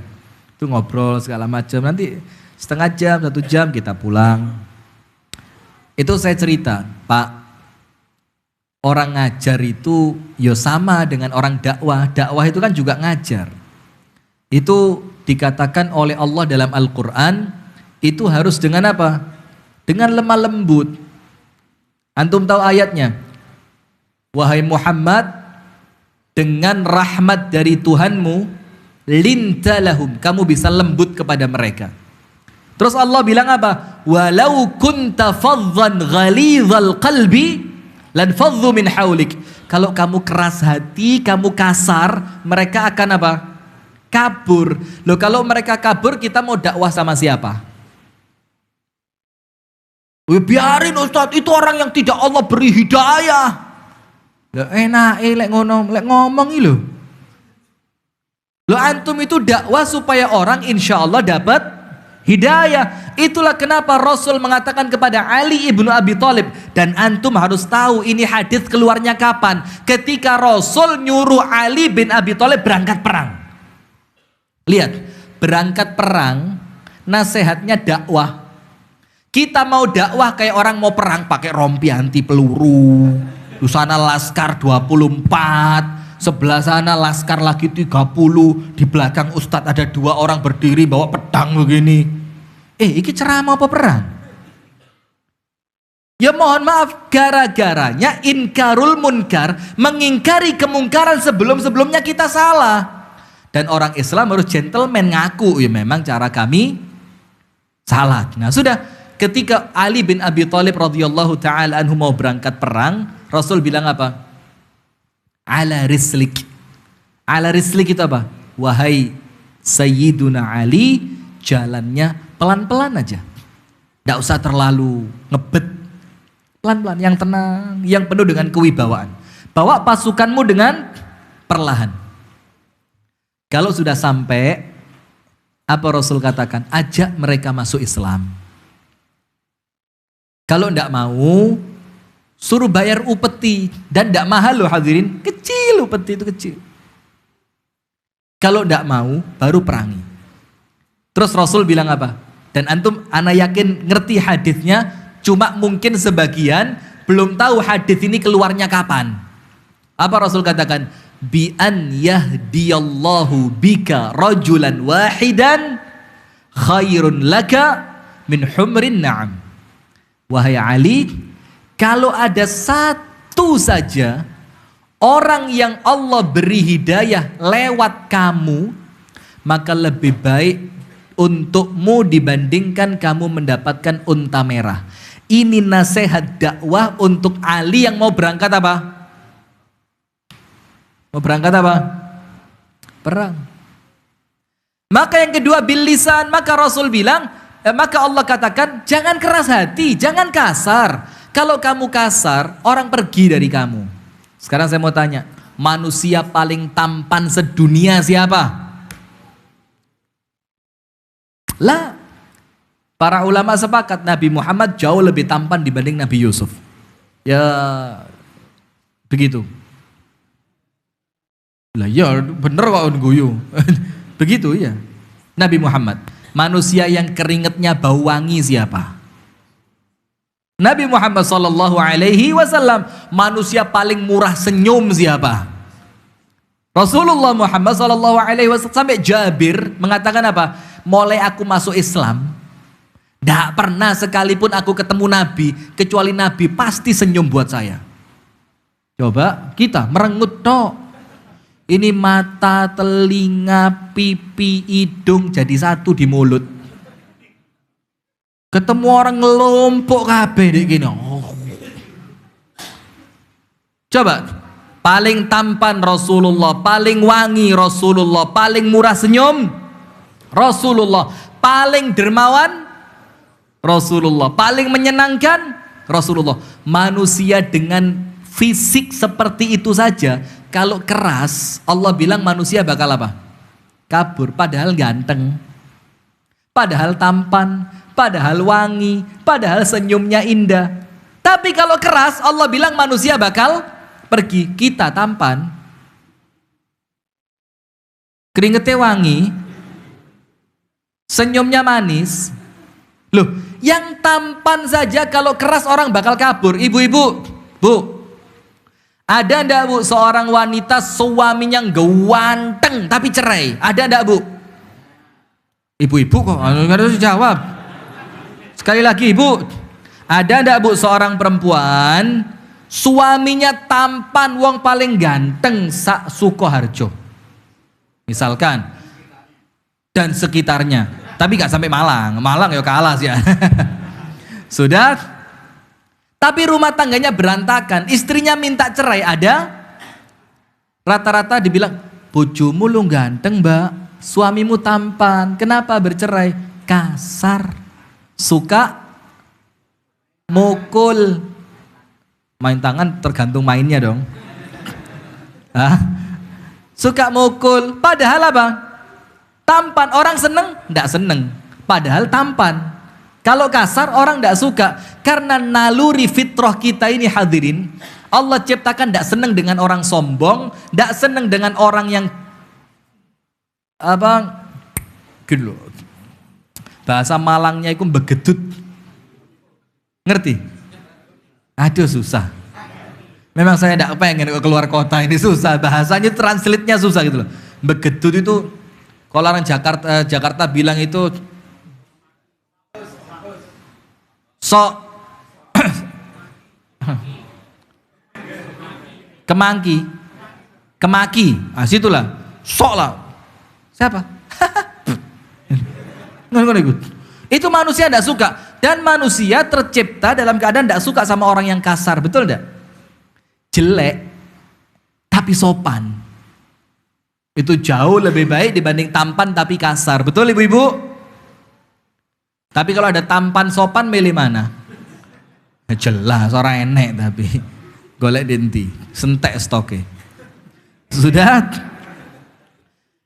Itu ngobrol segala macam, nanti setengah jam, 1 jam kita pulang. Itu saya cerita, Pak, orang ngajar itu ya sama dengan orang dakwah. Dakwah itu kan juga ngajar. Itu dikatakan oleh Allah dalam Al-Quran, itu harus dengan apa? Dengan lemah lembut. Antum tahu ayatnya? Wahai Muhammad, dengan rahmat dari Tuhanmu, lintalahum, kamu bisa lembut kepada mereka. Terus Allah bilang apa? Walau kunta fadhan ghalidhal qalbi lan fadhu min haulik. Kalau kamu keras hati, kamu kasar, mereka akan apa? Kabur. Loh kalau mereka kabur, kita mau dakwah sama siapa? Biarin Ustadz, itu orang yang tidak Allah beri hidayah. Loh enak lek ngono, lek ngomong lho. Lo antum itu dakwah supaya orang insya Allah dapat hidayah. Itulah kenapa Rasul mengatakan kepada Ali ibnu Abi Thalib, dan antum harus tahu ini hadis keluarnya kapan? Ketika Rasul nyuruh Ali bin Abi Thalib berangkat perang. Lihat, berangkat perang nasihatnya dakwah. Kita mau dakwah kayak orang mau perang pakai rompi anti peluru. Di sana laskar 24, sebelah sana laskar lagi 30, di belakang ustadz ada 2 orang berdiri bawa pedang begini. Ini ceramah apa perang? Ya mohon maaf, gara-garanya inkarul munkar, mengingkari kemungkaran sebelum-sebelumnya kita salah. Dan orang Islam harus gentleman, ngaku ya memang cara kami salah. Nah sudah, ketika Ali bin Abi Thalib radhiyallahu taala anhu mau berangkat perang, Rasul bilang apa? Ala rislik. Ala rislik itu apa? Wahai Sayyiduna Ali, jalannya pelan-pelan aja. Tidak usah terlalu ngebet. Pelan-pelan, yang tenang, yang penuh dengan kewibawaan. Bawa pasukanmu dengan perlahan. Kalau sudah sampai, apa Rasul katakan? Ajak mereka masuk Islam. Kalau tidak mau, suruh bayar upeti. Dan tidak mahal loh hadirin, kecil upeti itu kecil. Kalau tidak mau, baru perangi. Terus Rasul bilang apa? Dan antum, ana yakin ngerti hadisnya, cuma mungkin sebagian belum tahu hadis ini keluarnya kapan. Apa Rasul katakan? Bi an yahdiyallahu bika rajulan wahidan khairun laka min humrin na'am. Wahai Ali, kalau ada satu saja orang yang Allah beri hidayah lewat kamu, maka lebih baik untukmu dibandingkan kamu mendapatkan unta merah. Ini nasihat dakwah untuk Ali yang mau berangkat apa? Mau berangkat apa? Perang. Maka yang kedua bil lisan, maka Rasul bilang, maka Allah katakan jangan keras hati, jangan kasar. Kalau kamu kasar, orang pergi dari kamu. Sekarang saya mau tanya, manusia paling tampan sedunia siapa? Lah, para ulama sepakat Nabi Muhammad jauh lebih tampan dibanding Nabi Yusuf. Ya, begitu. Lah ya bener kok guyu. Begitu ya. Nabi Muhammad, manusia yang keringetnya bau wangi siapa? Nabi Muhammad sallallahu alaihi wasallam, manusia paling murah senyum siapa? Rasulullah Muhammad sallallahu alaihi wasallam. Sampai Jabir mengatakan apa? Mulai aku masuk Islam, tidak pernah sekalipun aku ketemu Nabi, kecuali Nabi pasti senyum buat saya. Coba kita merengut tok. Ini mata, telinga, pipi, hidung jadi satu di mulut. Ketemu orang ngelompok kabeh dek gini. Oh. Coba, paling tampan Rasulullah, paling wangi Rasulullah, paling murah senyum Rasulullah, paling dermawan Rasulullah, paling menyenangkan Rasulullah. Manusia dengan fisik seperti itu saja, kalau keras, Allah bilang manusia bakal apa? Kabur, padahal ganteng, padahal tampan, padahal wangi, padahal senyumnya indah. Tapi kalau keras, Allah bilang manusia bakal pergi. Kita tampan, keringetnya wangi, senyumnya manis. Loh, yang tampan saja kalau keras orang bakal kabur. Ibu-ibu, bu, ada ndak bu seorang wanita suaminya ganteng tapi cerai? Ada ndak bu? Ibu-ibu kok nggak harus jawab. Sekali lagi ibu, ada ndak bu seorang perempuan suaminya tampan wong paling ganteng sak Sukoharjo misalkan dan sekitarnya, tapi nggak sampai Malang. Malang ya kalah sih ya. Sudah. Tapi rumah tangganya berantakan, istrinya minta cerai, ada? Rata-rata dibilang, bojomu lu ganteng mbak, suamimu tampan, kenapa bercerai? Kasar, suka mukul. Main tangan tergantung mainnya dong. Hah? suka mukul, padahal apa? Tampan. Orang seneng? Nggak seneng, padahal tampan. Kalau kasar orang nggak suka, karena naluri fitrah kita ini hadirin, Allah ciptakan nggak seneng dengan orang sombong, nggak seneng dengan orang yang apa? Gitu. Bahasa Malangnya itu begedut. Ngerti? Aduh susah. Memang saya tidak pengen keluar kota ini, susah. Bahasanya translate-nya susah gitu loh. Begedut itu kalau orang Jakarta bilang itu sok kemaki. Ah situlah. Sok lah. Siapa? Itu manusia tidak suka, dan manusia tercipta dalam keadaan tidak suka sama orang yang kasar, betul tidak? Jelek tapi sopan itu jauh lebih baik dibanding tampan tapi kasar, betul ibu-ibu? Tapi kalau ada tampan sopan milih mana? Jelas orang enek, tapi golek denti sentek stoknya sudah.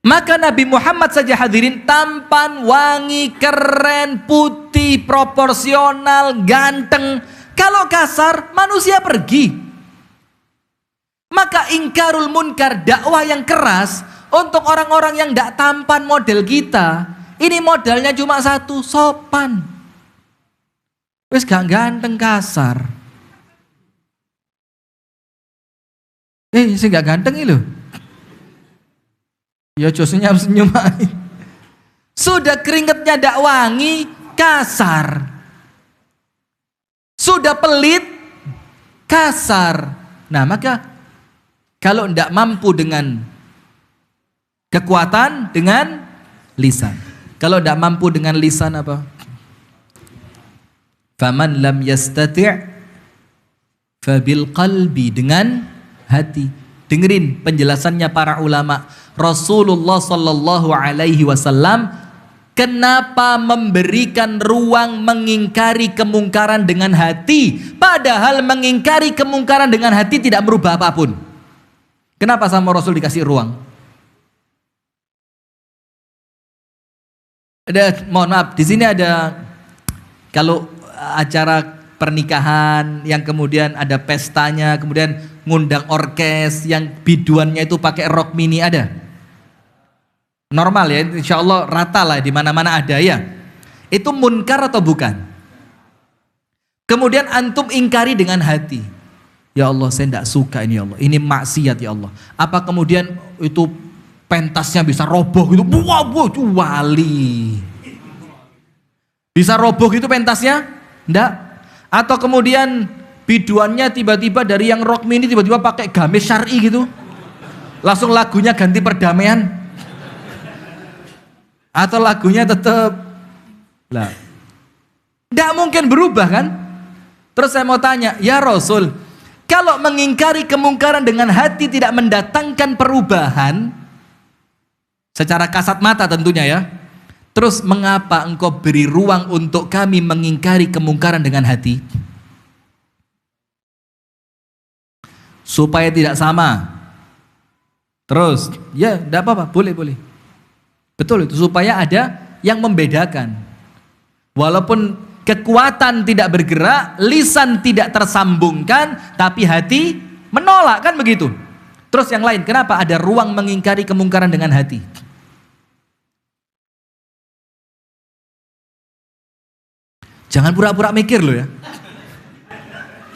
Maka Nabi Muhammad saja hadirin tampan, wangi, keren, putih, proporsional, ganteng. Kalau kasar manusia pergi. Maka ingkarul munkar, dakwah yang keras untuk orang-orang yang tidak tampan model kita. Ini modalnya cuma satu, sopan. Wes gak ganteng kasar. Sih gak ganteng ini loh. Ya josnya senyum aja. Sudah keringetnya ndak wangi, kasar. Sudah pelit, kasar. Nah maka kalau ndak mampu dengan kekuatan, dengan lisan. Kalau ndak mampu dengan lisan apa? Faman lam yastati' fabil qalbi, dengan hati. Dengerin penjelasannya para ulama. Rasulullah sallallahu alaihi wasallam kenapa memberikan ruang mengingkari kemungkaran dengan hati, padahal mengingkari kemungkaran dengan hati tidak merubah apapun. Kenapa sama Rasul dikasih ruang? Mohon maaf, di sini ada kalau acara pernikahan yang kemudian ada pestanya, kemudian ngundang orkes yang biduannya itu pakai rok mini, ada? Normal ya, insya Allah rata lah, di mana-mana ada ya. Itu munkar atau bukan? Kemudian antum ingkari dengan hati. Ya Allah, saya tidak suka ini ya Allah, ini maksiat ya Allah. Apa kemudian itu pentasnya bisa roboh gitu? Wah, itu wali. Bisa roboh gitu pentasnya? Enggak. Atau kemudian biduannya tiba-tiba dari yang rock mini tiba-tiba pakai gamis syar'i gitu, langsung lagunya ganti perdamaian, atau lagunya tetap lah, tidak mungkin berubah kan? Terus saya mau tanya, ya Rasul, kalau mengingkari kemungkaran dengan hati tidak mendatangkan perubahan secara kasat mata tentunya ya, terus mengapa engkau beri ruang untuk kami mengingkari kemungkaran dengan hati? Supaya tidak sama. Terus, ya tidak apa-apa, boleh. Betul itu, supaya ada yang membedakan. Walaupun kekuatan tidak bergerak, lisan tidak tersambungkan, tapi hati menolak, kan begitu. Terus yang lain, kenapa ada ruang mengingkari kemungkaran dengan hati? Jangan pura-pura mikir loh ya.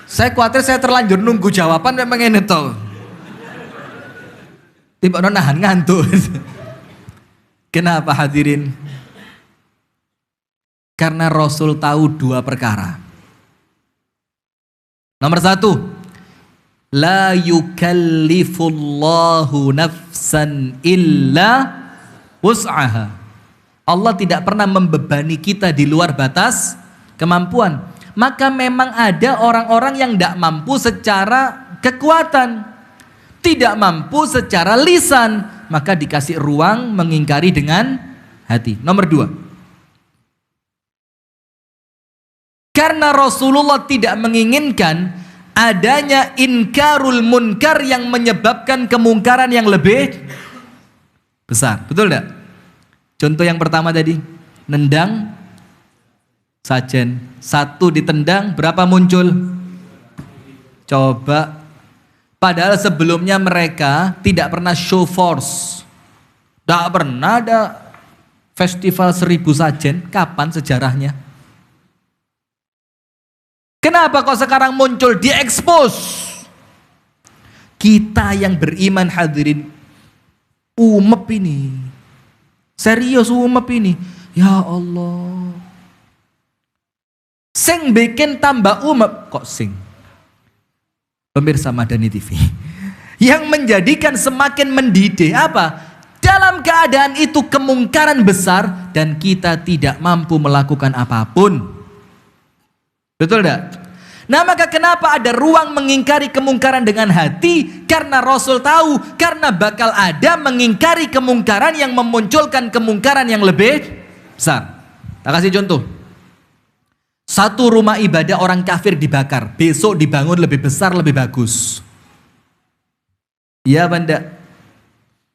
Saya khawatir saya terlanjur nunggu jawaban memang ini tau. Tiba-tiba nahan ngantuk. Kenapa hadirin? Karena Rasul tahu dua perkara. Nomor satu, la yukallifullahu nafsan illa wus'aha. Allah tidak pernah membebani kita di luar batas kemampuan. Maka memang ada orang-orang yang tidak mampu secara kekuatan, tidak mampu secara lisan, maka dikasih ruang mengingkari dengan hati. Nomor dua, karena Rasulullah tidak menginginkan adanya inkarul munkar yang menyebabkan kemungkaran yang lebih besar. Betul enggak? Contoh yang pertama tadi, nendang sajen. Satu ditendang, berapa muncul? Coba. Padahal sebelumnya mereka tidak pernah show force. Tidak pernah ada festival 1000 sajen. Kapan sejarahnya? Kenapa kok sekarang muncul, diekspos? Kita yang beriman hadirin, umep ini. Serius umep ini. Ya Allah. Sing bikin tambah umep. Kok sing? Pemirsa Madani TV. Yang menjadikan semakin mendidih apa? Dalam keadaan itu kemungkaran besar dan kita tidak mampu melakukan apapun. Betul tidak? Nah maka kenapa ada ruang mengingkari kemungkaran dengan hati? Karena Rasul tahu, karena bakal ada mengingkari kemungkaran yang memunculkan kemungkaran yang lebih besar. Tak kasih contoh. Satu rumah ibadah orang kafir dibakar, besok dibangun lebih besar, lebih bagus. Iya banda?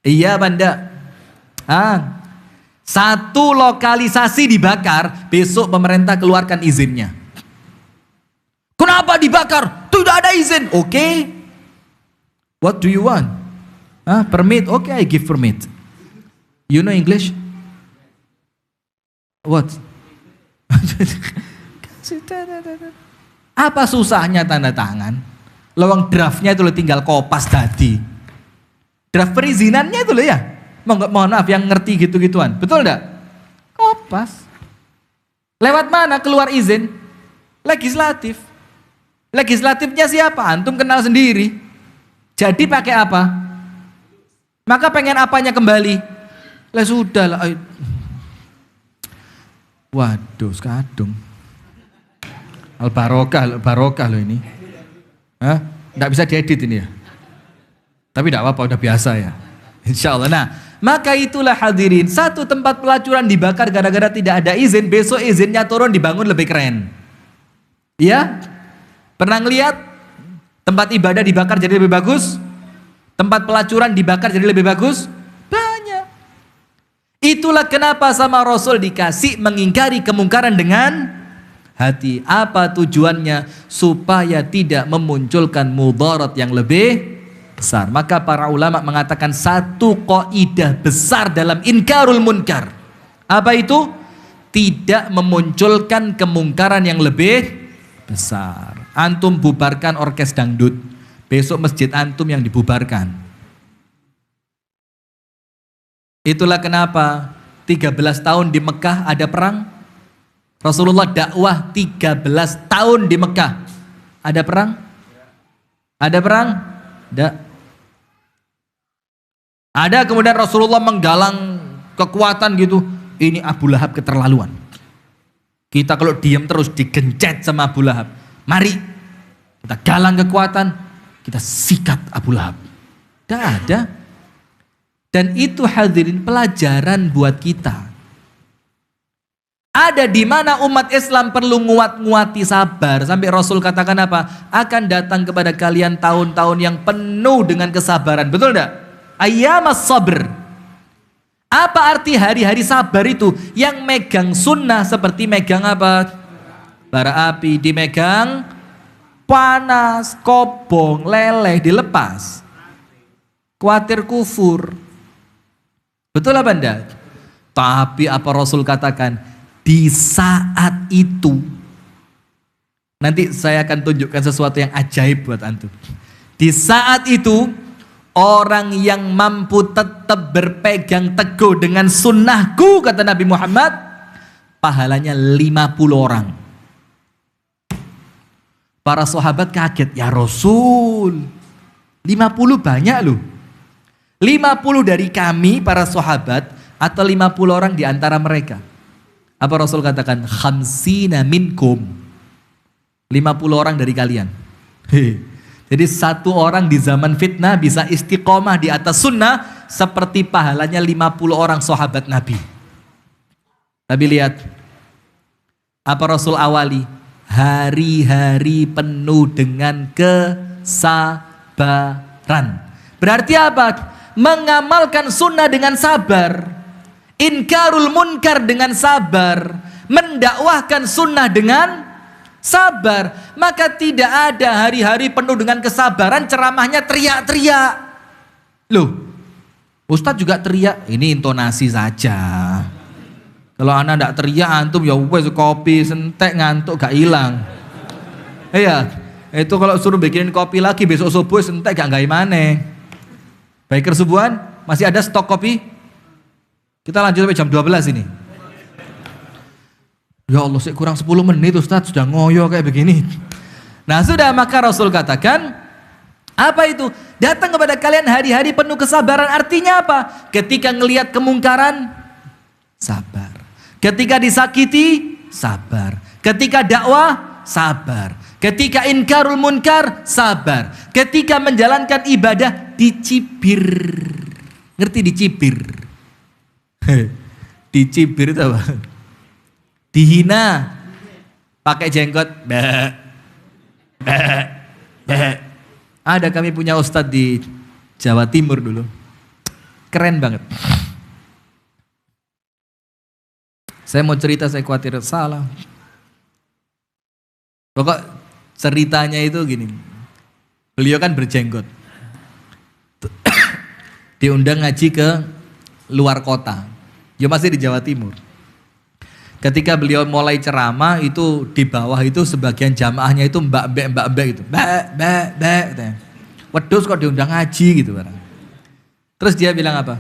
Iya banda? Satu lokalisasi dibakar, besok pemerintah keluarkan izinnya. Kenapa dibakar? Tidak ada izin. Oke. What do you want? Permit? Oke, I give permit. You know English? What? Apa susahnya tanda tangan? Lawang draftnya itu tinggal kopas tadi. Draft perizinannya itu loh ya. Mohon maaf yang ngerti gitu-gituan. Betul enggak? Kopas. Lewat mana keluar izin? Legislatif. Legislatifnya siapa? Antum kenal sendiri. Jadi pakai apa? Maka pengen apanya kembali? Lah sudah lah. Waduh, sekadung. Al-barokah loh ini. Nggak bisa diedit ini ya. Tapi tidak apa-apa, udah biasa ya. Insya Allah. Nah, maka itulah hadirin. Satu tempat pelacuran dibakar gara-gara tidak ada izin. Besok izinnya turun dibangun lebih keren. Ya? Pernah ngelihat tempat ibadah dibakar jadi lebih bagus? Tempat pelacuran dibakar jadi lebih bagus? Banyak. Itulah kenapa sama Rasul dikasih mengingkari kemungkaran dengan hati. Apa tujuannya? Supaya tidak memunculkan mudarat yang lebih besar. Maka para ulama mengatakan satu kaidah besar dalam inkarul munkar. Apa itu? Tidak memunculkan kemungkaran yang lebih besar. Antum bubarkan orkes dangdut, besok masjid antum yang dibubarkan. Itulah kenapa 13 tahun di Mekah ada perang. Rasulullah dakwah 13 tahun di Mekah. Ada perang? Ada perang? Tidak. Ada kemudian Rasulullah menggalang kekuatan gitu. Ini Abu Lahab keterlaluan. Kita kalau diam terus digencet sama Abu Lahab. Mari kita galang kekuatan, kita sikat Abu Lahab. Tidak ada. Dan itu hadirin pelajaran buat kita. Ada di mana umat Islam perlu nguat-nguati sabar. Sampai Rasul katakan apa? Akan datang kepada kalian tahun-tahun yang penuh dengan kesabaran. Betul tidak? Ayyamas sabr. Apa arti hari-hari sabar itu? Yang megang sunnah seperti megang apa? Bara api, dimegang panas, kobong, leleh, dilepas. Khawatir kufur. Betul apa enggak? Tapi apa Rasul katakan? Di saat itu, nanti saya akan tunjukkan sesuatu yang ajaib buat antum. Di saat itu, orang yang mampu tetap berpegang teguh dengan sunnahku, kata Nabi Muhammad, pahalanya 50 orang. Para sahabat kaget, ya Rasul, 50 banyak loh. 50 dari kami para sahabat atau 50 orang di antara mereka. Apa Rasul katakan? Khamsina minkum. 50 orang dari kalian. Jadi satu orang di zaman fitnah bisa istiqomah di atas sunnah seperti pahalanya 50 orang sahabat Nabi. Nabi lihat apa Rasul awali? Hari-hari penuh dengan kesabaran. Berarti apa? Mengamalkan sunnah dengan sabar, inkarul munkar dengan sabar, mendakwahkan sunnah dengan sabar. Maka tidak ada hari-hari penuh dengan kesabaran ceramahnya teriak-teriak. Loh, Ustadz juga teriak, ini intonasi saja. Kalau anak tidak teriak antum ya wes kopi sentek ngantuk gak hilang. Iya, itu kalau suruh bikinin kopi lagi besok subuh sentek gak maneh. Baik subuhan, masih ada stok kopi? Kita lanjut sampai jam 12 ini. Ya Allah, sih kurang 10 menit Ustaz, sudah ngoyo kayak begini. Nah sudah, maka Rasul katakan, apa itu? Datang kepada kalian hari-hari penuh kesabaran. Artinya apa? Ketika ngelihat kemungkaran, sabar. Ketika disakiti, sabar. Ketika dakwah, sabar. Ketika inkarul munkar, sabar. Ketika menjalankan ibadah, dicibir. Ngerti dicibir? Dicibir itu apa? Dihina. Pakai jenggot. Ada kami punya ustadz di Jawa Timur dulu. Keren banget. Saya mau cerita, saya khawatir salah. Pokok ceritanya itu gini, beliau kan berjenggot, diundang ngaji ke luar kota, ya masih di Jawa Timur. Ketika beliau mulai ceramah itu di bawah itu sebagian jamaahnya itu mbak-mbak gitu, mbak, wedhus kok diundang ngaji gitu barang. Terus dia bilang apa?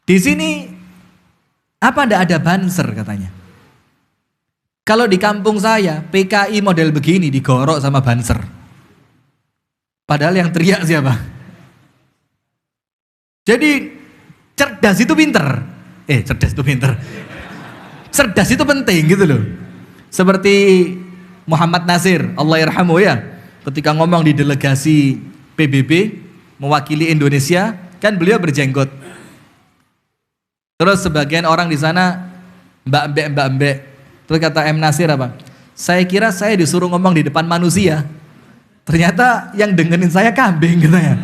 Di sini apa ndak ada banser katanya? Kalau di kampung saya, PKI model begini digorok sama banser. Padahal yang teriak siapa? Jadi cerdas itu pinter. Cerdas itu pinter. Cerdas itu penting gitu loh. Seperti Muhammad Nasir, Allah yarhamu ya. Ketika ngomong di delegasi PBB, mewakili Indonesia, kan beliau berjenggot. Terus sebagian orang di sana, mbak-mbak. Terus kata M. Nasir apa? Saya kira saya disuruh ngomong di depan manusia. Ternyata yang dengerin saya kambing katanya.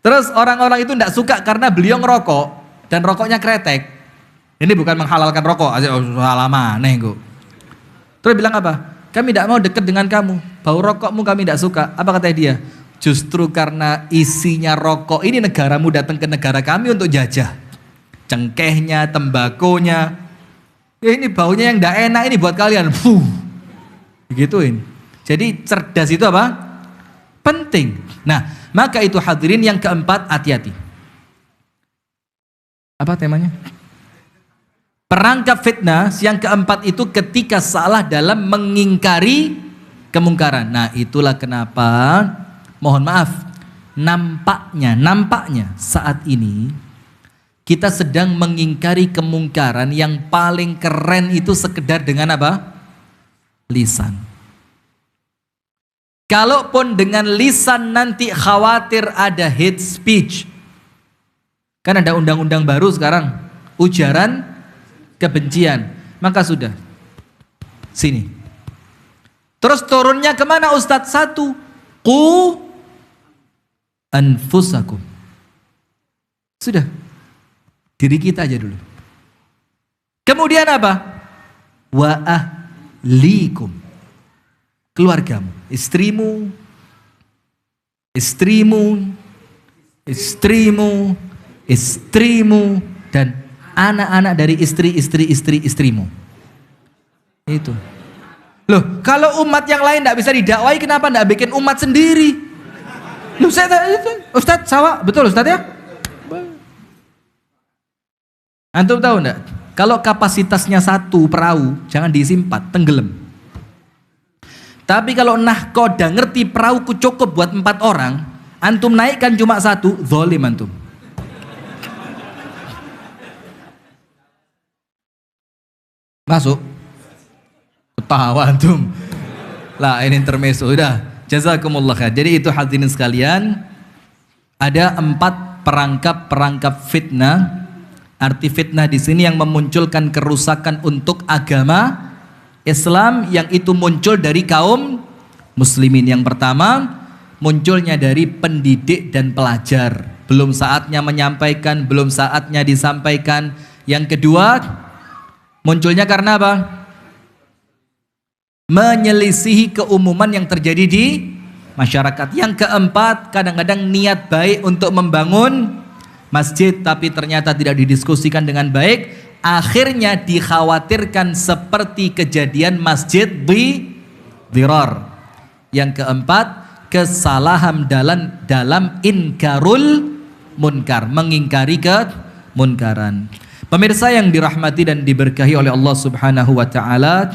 Terus orang-orang itu tidak suka karena beliau ngerokok dan rokoknya kretek. Ini bukan menghalalkan rokok, salah maneh kok. Terus bilang apa? Kami tidak mau dekat dengan kamu. Bau rokokmu kami tidak suka. Apa kata dia? Justru karena isinya rokok ini negaramu datang ke negara kami untuk jajah. Cengkehnya, tembakonya. Ya ini baunya yang tidak enak ini buat kalian. Begituin. Jadi cerdas itu apa? Penting. Nah, maka itu hadirin yang keempat, hati-hati. Apa temanya? Perangkap fitnah yang keempat itu ketika salah dalam mengingkari kemungkaran. Nah, itulah kenapa mohon maaf, nampaknya saat ini kita sedang mengingkari kemungkaran yang paling keren itu sekedar dengan apa? Lisan. Kalaupun dengan lisan nanti khawatir ada hate speech. Kan ada undang-undang baru sekarang, ujaran kebencian. Maka sudah, sini. Terus turunnya kemana Ustadz? Satu, qu anfusakum. Sudah. Diri kita aja dulu. Kemudian apa? Wa ahlikum. Keluargamu, istrimu, dan anak-anak dari istrimu. Itu. Loh, kalau umat yang lain tidak bisa didakwai, kenapa tidak bikin umat sendiri? Loh, Ustadz sawah, betul Ustadz ya? Antum tahu enggak? Kalau kapasitasnya satu perahu, jangan diisi 4, tenggelam. Tapi kalau nahkoda ngerti perahuku cukup buat 4 orang, antum naikkan cuma 1, zalim antum. Masuk? Ketawa antum. Lah ini intermezzo, udah. Jazakumullah khair. Jadi itu hadirin sekalian, ada 4 perangkap fitnah. Arti fitnah di sini yang memunculkan kerusakan untuk agama Islam yang itu muncul dari kaum muslimin. Yang pertama, munculnya dari pendidik dan pelajar. belum saatnya menyampaikan, belum saatnya disampaikan. Yang kedua, munculnya karena apa? Menyelisihi keumuman yang terjadi di masyarakat. Yang keempat, kadang-kadang niat baik untuk membangun masjid tapi ternyata tidak didiskusikan dengan baik, akhirnya dikhawatirkan seperti kejadian masjid di Dirar. Yang keempat, kesalahan dalam inkarul munkar, mengingkari kemunkaran. Pemirsa yang dirahmati dan diberkahi oleh Allah Subhanahu wa taala,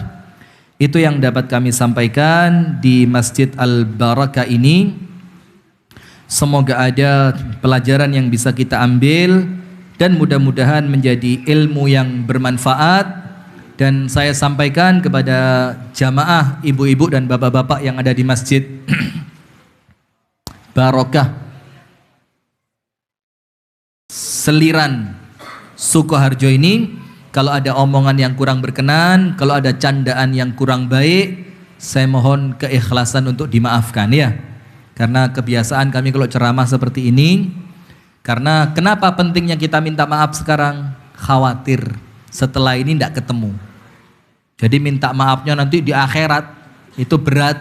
itu yang dapat kami sampaikan di Masjid Al-Barakah ini. Semoga ada pelajaran yang bisa kita ambil dan mudah-mudahan menjadi ilmu yang bermanfaat. Dan saya sampaikan kepada jamaah ibu-ibu dan bapak-bapak yang ada di Masjid Barokah Seliran Sukoharjo ini, kalau ada omongan yang kurang berkenan, kalau ada candaan yang kurang baik, saya mohon keikhlasan untuk dimaafkan ya. Karena kebiasaan kami kalau ceramah seperti ini. Karena kenapa pentingnya kita minta maaf sekarang? Khawatir setelah ini tidak ketemu. Jadi minta maafnya nanti di akhirat itu berat.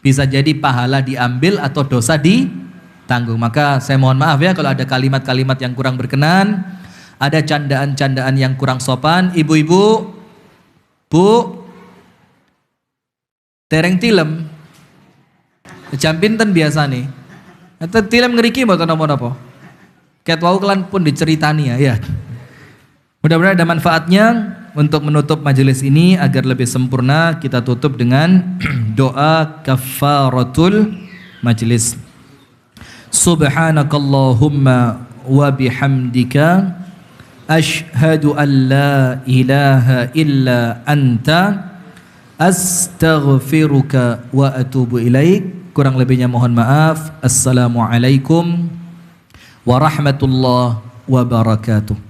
Bisa jadi pahala diambil atau dosa ditanggung. Maka saya mohon maaf ya kalau ada kalimat-kalimat yang kurang berkenan, ada candaan-candaan yang kurang sopan. Ibu-ibu, Bu, tereng tilem jam pinten biasa nih. Atau tilem ngeriki mboten napa-napa. Ket wau kelan pun diceritani ya. Mudah-mudahan ada manfaatnya. Untuk menutup majelis ini agar lebih sempurna, kita tutup dengan doa kafaratul majelis. Subhanakallahumma wa bihamdika ashhadu an la ilaha illa anta astaghfiruka wa atubu ilaik. Kurang lebihnya mohon maaf. Assalamualaikum warahmatullahi wabarakatuh.